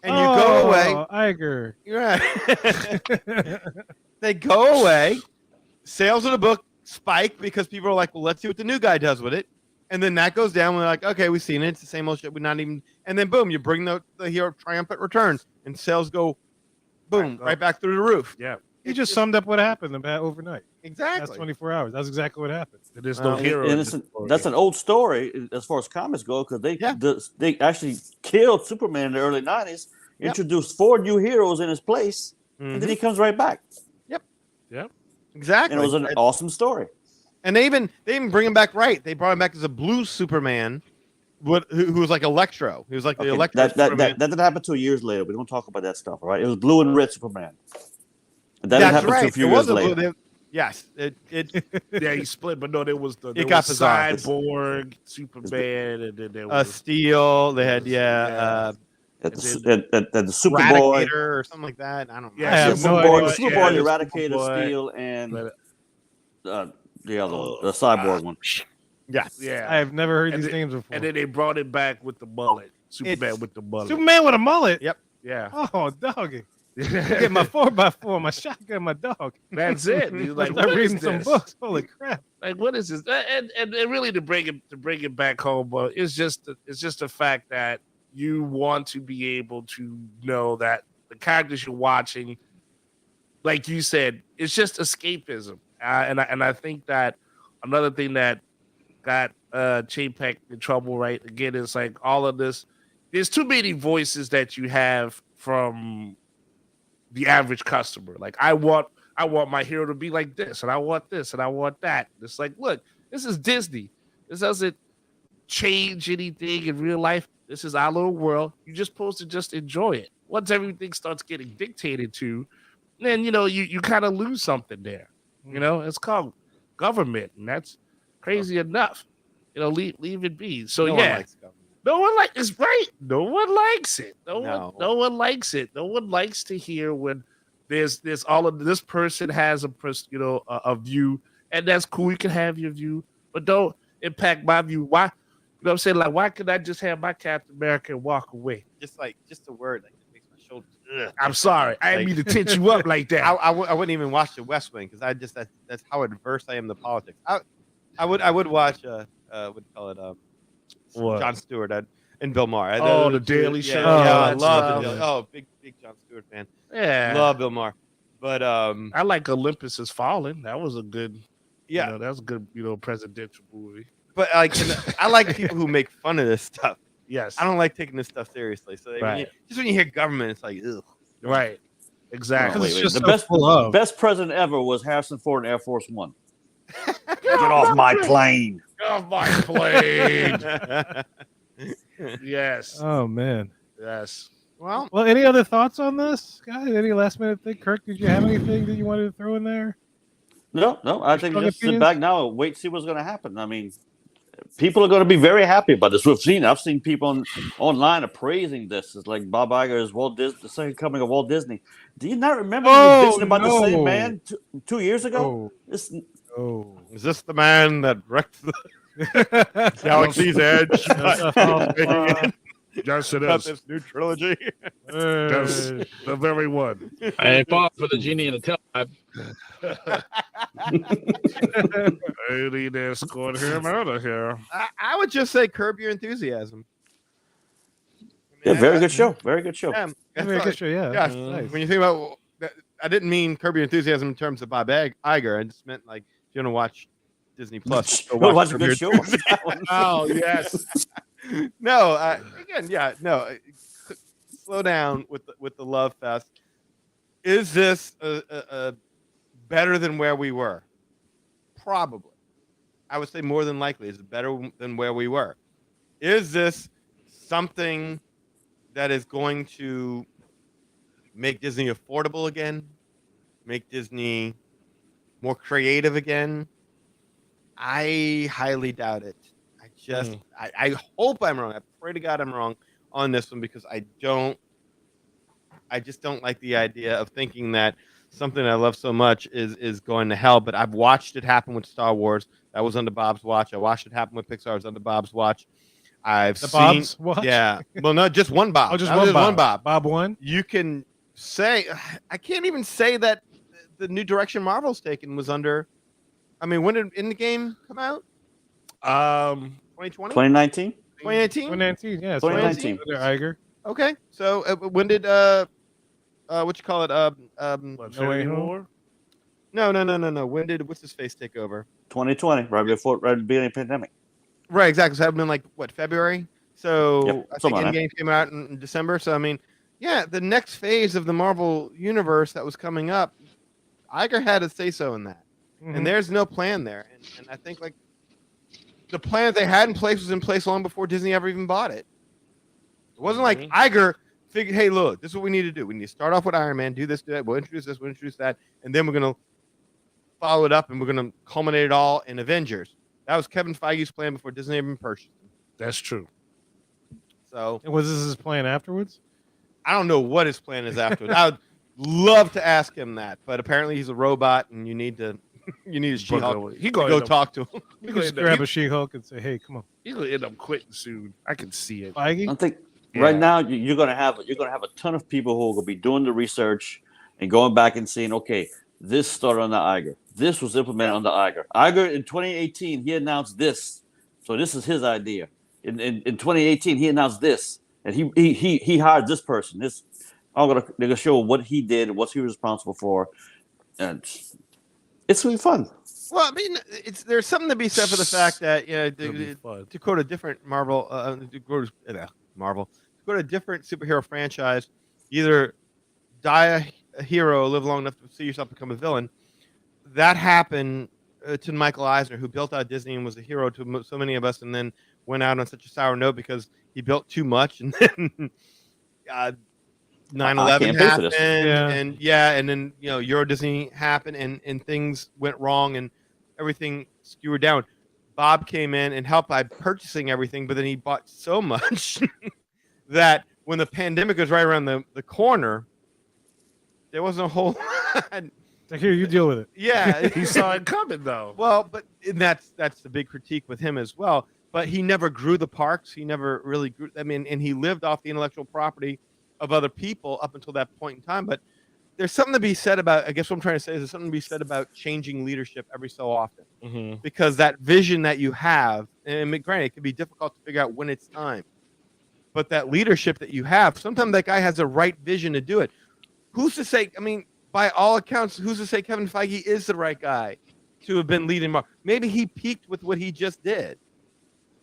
And you go away. I agree. You're right. They go away. Sales of the book spike because people are like, well, let's see what the new guy does with it. And then that goes down. We're like, okay, we've seen it. It's the same old shit. We're not even. And then boom, you bring the hero triumphant return, and sales go boom right back through the roof. Yeah. You just summed up what happened about overnight. Exactly. That's 24 hours. That's exactly what happened. There's no And- hero. and in it's this story. that's an old story as far as comics go, because they actually killed Superman in the early 90s, Yep. introduced 4 new heroes in his place, and then he comes right back. Exactly. And it was an awesome story. And they even bring him back right. They brought him back as a blue Superman, who was like Electro. He was like the Okay, Electro Superman. that didn't happen 2 years later. We don't talk about that stuff, all right? It was blue and red Superman. And that That's happened right. a few It years was a blue. later. Yes. It Yeah, he split, but no, there was the It got bizarre. Cyborg, Superman, and then there was Steel. They had At and the Superboy. Eradicator or something like that. I don't know. Yeah, I have no Superboy, idea. Superboy, Yeah, Eradicator, Superboy. Steel, and But- the other one, the Cyborg one. Yes. Yeah. I have never heard And these then- names before. And then they brought it back with the mullet. Superman with the mullet. Superman with a mullet. Yep. Yeah. Oh, doggy. Get my 4x4, my shotgun, my dog. That's it. He's like, Start what is reading some this? books. Holy crap! Like, what is this? And really to bring it back home, but it's just the fact that you want to be able to know that the characters you're watching, like you said, it's just escapism. And I think that another thing that got Chapek in trouble, right? Again, it's like all of this. There's too many voices that you have from the average customer. Like, I want my hero to be like this, and I want this, and I want that. It's like, look, this is Disney. This doesn't change anything in real life. This is our little world. You're just supposed to just enjoy it. Once everything starts getting dictated to, then you kind of lose something there. It's called government, and that's crazy enough. Leave it be. So No one yeah, likes government. no one likes it's right. No one likes it. No one likes it. No one likes to hear when there's all of this person has a view, and that's cool. You can have your view, but don't impact my view. Why? You know what I'm saying? Like, why could I just have my Captain America and walk away? Just a word like it makes my shoulders. Ugh. I'm sorry. I didn't mean to tense you up like that. I wouldn't even watch The West Wing because that's how adverse I am to politics. I would watch what do you call it What? John Stewart and Bill Maher. Oh, the Daily Yeah, Show. yeah, I That's love love. the Daily. Oh, big John Stewart fan. Yeah. Love Bill Maher. But I like Olympus Has Fallen. That was a good yeah, that was a good, presidential movie. but like I like people who make fun of this stuff. Yes. I don't like taking this stuff seriously. So Right. when you hear government, it's like ugh. Right. Exactly. It's just The so best full of. best president ever was Harrison Ford in Air Force One. Get off my plane. off my plane. Yes. Oh man. Yes. Well, Well, any other thoughts on this, guys? Any last minute thing? Kirk, did you have anything that you wanted to throw in there? No. I think Strong just sit opinions? back now and wait, see what's going to happen. I mean, people are going to be very happy about this. I've seen people online appraising this. It's like Bob Iger is the second coming of Walt Disney. Do you not remember Oh, you bitching about the no. same man 2 years ago? Oh, This, oh. is this the man that wrecked the Galaxy's Edge? Yes, it About is. this new trilogy. Yes. The very one. I ain't falling for the genie in the tailpipe. I need to escort him out of here. I would just say curb your enthusiasm. yeah, very good show. Very good show. Yeah, Very good show, yeah. Yeah, Nice. when you think about that, I didn't mean curb your enthusiasm in terms of Bob Iger. I just meant like if you want to watch Disney Plus. go Well, watch a Curb Your good show. Enthusiasm. Oh, yes. No, again, yeah, no. Slow down with the love fest. Is this a better than where we were? Probably. I would say more than likely is better than where we were. Is this something that is going to make Disney affordable again? Make Disney more creative again? I highly doubt it. I hope I'm wrong. I pray to God I'm wrong on this one because I just don't like the idea of thinking that something I love so much is going to hell. But I've watched it happen with Star Wars. That was under Bob's watch. I watched it happen with Pixar. It was under Bob's watch. I've The seen Bob's watch? Yeah. Well, no, just one Bob. Oh, just That one was Bob. one Bob. Bob one. You can say I can't even say that the new direction Marvel's taken was under. I mean, when did Endgame come out? 2020? 2019? 2019? 2019, yeah. 2019. Under Iger. Okay. So when did what you call it? What, No Infinity Way Home? War? No. When did what's his face take over? 2020, right at the beginning of the pandemic. Right, exactly. So that would have been like what, February? So Yep, I think something like that. Endgame came out in December. So I mean, yeah, the next phase of the Marvel universe that was coming up, Iger had a say so in that. Mhm. And there's no plan there. And I think like the plan they had in place was in place long before Disney ever even bought it. It wasn't like Iger figured, hey, look, this is what we need to do. We need to start off with Iron Man, do this, do that. We'll introduce this, we'll introduce that, and then we're going to follow it up and we're going to culminate it all in Avengers. That was Kevin Feige's plan before Disney even purchased him. That's true. So And was this his plan afterwards? I don't know what his plan is afterwards. I would love to ask him that, but apparently he's a robot and you need to You need a He She-Hulk. gonna Go end up- talk to him. he You gonna can just end up- grab a She-Hulk and say, "Hey, come on, he gonna end up quitting soon. I can see it. Feige." I think Yeah. right now you're gonna have a ton of people who are gonna be doing the research and going back and saying, okay, this started on the Iger. This was implemented on the Iger. Iger in 2018 he announced this, so this is his idea. In 2018 he announced this, and he hired this person. They're gonna show what he did, what he was responsible for, and it's gonna be fun. Well, I mean, there's something to be said for the fact that It'll be fun. to quote a different Marvel, to quote a different superhero franchise, either die a hero, live long enough to see yourself become a villain. That happened to Michael Eisner, who built out Disney and was a hero to so many of us, and then went out on such a sour note because he built too much, and then 9/11 can't pay for this. happened, and then Euro Disney happened, and things went wrong, and everything skewered down. Bob came in and helped by purchasing everything, but then he bought so much that when the pandemic was right around the corner, there wasn't a whole lot. Like, here, you deal with it. Yeah, He saw it coming though. well, but and that's the big critique with him as well. But he never grew the parks. He never really grew. I mean, and he lived off the intellectual property of other people up until that point in time. But there's something to be said about. I guess what I'm trying to say is there's something to be said about changing leadership every so often, Mm-hmm. because that vision that you have, and granted, it can be difficult to figure out when it's time. But that leadership that you have, sometimes that guy has the right vision to do it. Who's to say? I mean, by all accounts, who's to say Kevin Feige is the right guy to have been leading Marvel? Maybe he peaked with what he just did,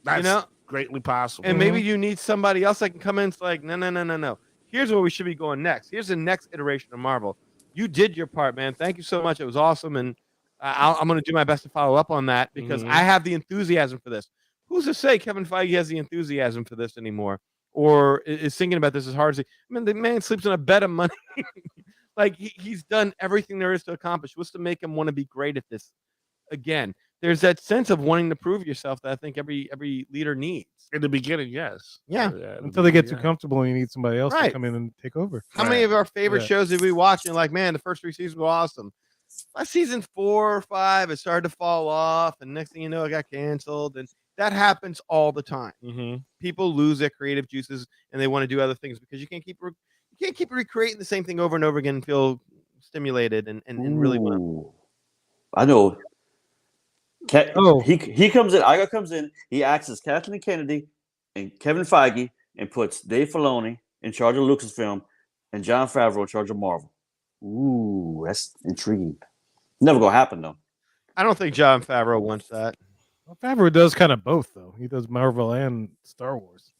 That's greatly possible. and maybe you need somebody else that can come in and it's like, no. Here's where we should be going next. Here's the next iteration of Marvel. You did your part, man. Thank you so much. It was awesome, and I'm going to do my best to follow up on that because Mhm. I have the enthusiasm for this. Who's to say Kevin Feige has the enthusiasm for this anymore, or is thinking about this as hard as I mean, the man sleeps in a bed of money. Like he's done everything there is to accomplish. What's to make him want to be great at this again? There's that sense of wanting to prove yourself that I think every leader needs. in the beginning, yes. Yeah. in the Until they get too beginning, comfortable and you need somebody else to Right. come in and take over. How many of our favorite Yeah. shows did we watch? And like, man, the first 3 seasons were awesome. By season 4 or 5, it started to fall off, and next thing you know, it got canceled. And that happens all the time. Mhm. People lose their creative juices and they want to do other things because you can't keep recreating the same thing over and over again and feel stimulated and really want to. Ooh. I know. Oh. He comes in. Iger comes in. He acts as Kathleen Kennedy and Kevin Feige, and puts Dave Filoni in charge of Lucasfilm and Jon Favreau in charge of Marvel. Ooh, that's intriguing. Never gonna happen though. I don't think Jon Favreau wants that. Well, Favreau does kind of both, though. He does Marvel and Star Wars.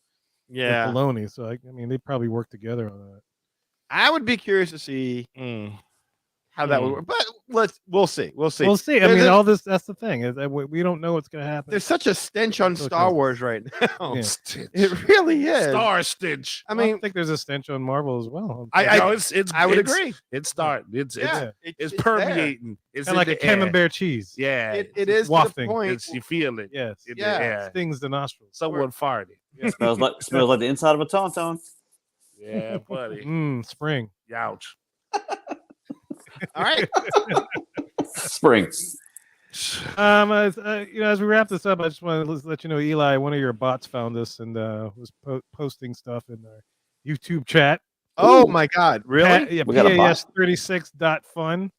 with Yeah, Filoni, so I mean, they probably work together on that. I would be curious to see how that would work, but we'll see. We'll see. We'll see. I There's mean, a- all this, that's the thing, is that we don't know what's going to happen. There's such a stench on Okay. Star Wars right now. Yeah. Stitch. It really is. Star Stitch. I I mean, think there's a stench on Marvel as well. No, it's I would it's- agree. It's starting. It's Yeah, it's there. permeating. It's Kind of like in a the air. camembert cheese. Yeah, It is to the wafting. point. it's you feel it. Yes. In Yeah. the air. Stings the nostrils. Someone farted. Smells like the inside of a tauntaun. Yeah, buddy. Spring. Ouch. All right. Spring. As we wrap this up, I just want to let you know, Eli, one of your bots found us and was posting stuff in our YouTube chat. Oh my God! Really? Yeah, We got a bot. PAS36.fun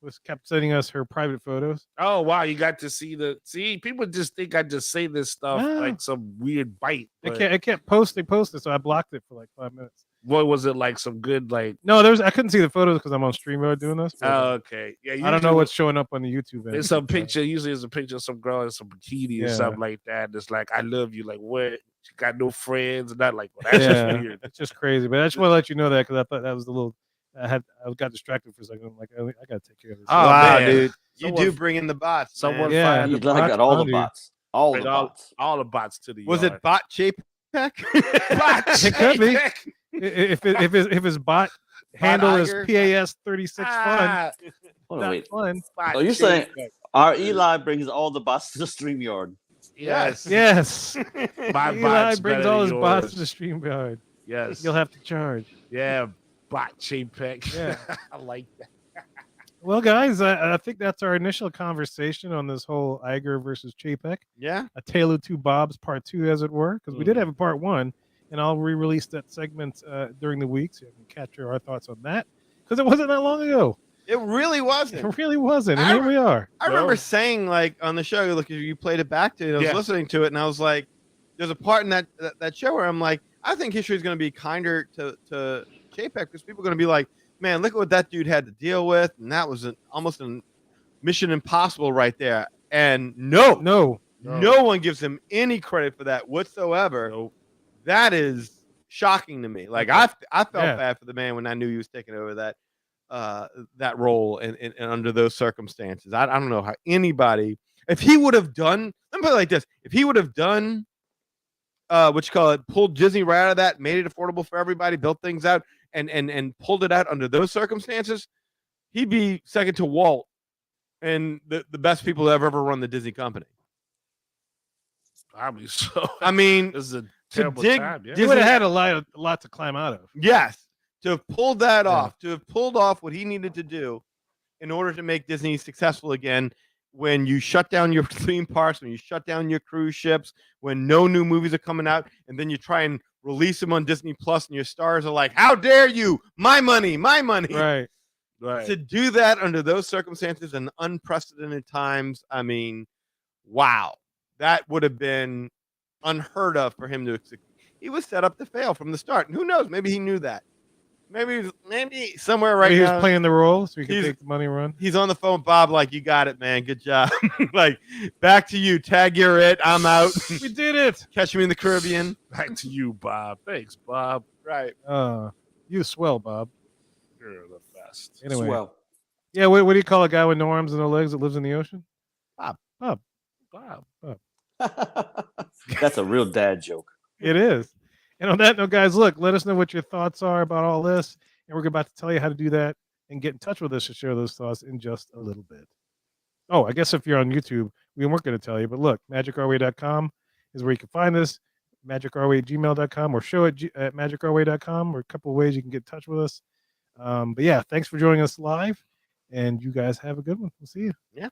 was kept sending us her private photos. Oh wow, you got to see people just think I just say this stuff Ah. like some weird bite. but It kept posting, so I blocked it for like 5 minutes. What was it like? Some good like? No, I couldn't see the photos because I'm on StreamYard doing this. but Oh, okay. Yeah, I don't know usually what's showing up on the YouTube. end. There's some picture. Usually, it's a picture of some girl in some bikini Yeah. or something like that. And it's like, I love you. Like, what? She got no friends. Not like, well, that's Yeah. just weird. It's just crazy, but I just want to let you know that because I thought that was a little. I got distracted for a second. I'm like, I got to take care of this. Oh, wow, man. dude! You Someone- do bring in the bots. someone man. Yeah. find He's the like bots got all the bounty. bots. All bring the all, bots. all the bots to the Was yard. it bot JPEG? Bot It could be. check. If his bot handle is Iger? PAS36 fun. Ah, Hold on, wait. Fun. bot Oh, you're check. saying- Our Eli brings all the bots to the StreamYard. Yes. Yes. My Eli bot's brings better all than his yours. bots to the StreamYard. Yes. You'll have to charge. Yeah. Bot JPEG. Yeah. I like that. Well, guys, I think that's our initial conversation on this whole Iger versus Chapek, Yeah. a tale of two Bobs, part two, as it were, because we did have a part one, and I'll re-release that segment during the week so you can capture our thoughts on that, because it wasn't that long ago. It really wasn't. It really wasn't, and here we are. I remember saying, like, on the show, look, you played it back to it. I was listening to it, and I was like, there's a part in that show where I'm like, I think history is going to be kinder to Chapek, because people are going to be like, man, look at what that dude had to deal with, and that was almost a mission impossible right there. And no one gives him any credit for that whatsoever. Nope. That is shocking to me. Like, I felt bad for the man when I knew he was taking over that role and under those circumstances. I don't know how anybody, if he would have done, let me put it like this, if he would have done what you call it, pulled Disney right out of that, made it affordable for everybody, built things out, and pulled it out under those circumstances, he'd be second to Walt and the best people that have ever run the Disney company. Probably so. I mean, this is a terrible time. Yeah. He would have had a lot to climb out of. Yes, to have pulled that off, to have pulled off what he needed to do in order to make Disney successful again. When you shut down your theme parks, when you shut down your cruise ships, when no new movies are coming out, and then you try and release them on Disney Plus, and your stars are like, "How dare you? My money, my money!" Right. To do that under those circumstances and unprecedented times, I mean, wow, that would have been unheard of for him to. He was set up to fail from the start, and who knows? Maybe he knew that. Maybe somewhere right now. He was now, playing the role so he could take the money run. He's on the phone with Bob, like, you got it, man. Good job. Like, back to you. Tag, you're it. I'm out. We did it. Catch me in the Caribbean. Back to you, Bob. Thanks, Bob. Right. You swell, Bob. You're the best. Anyway. Swell. Yeah, what do you call a guy with no arms and no legs that lives in the ocean? Bob. That's a real dad joke. It is. And on that note, guys, look, let us know what your thoughts are about all this. And we're about to tell you how to do that and get in touch with us to share those thoughts in just a little bit. Oh, I guess if you're on YouTube, we weren't going to tell you, but look, magicourway.com is where you can find us, magicourway@gmail.com, or show it at magicourway.com, or a couple of ways you can get in touch with us. But yeah, thanks for joining us live, and you guys have a good one. We'll see you. Yeah.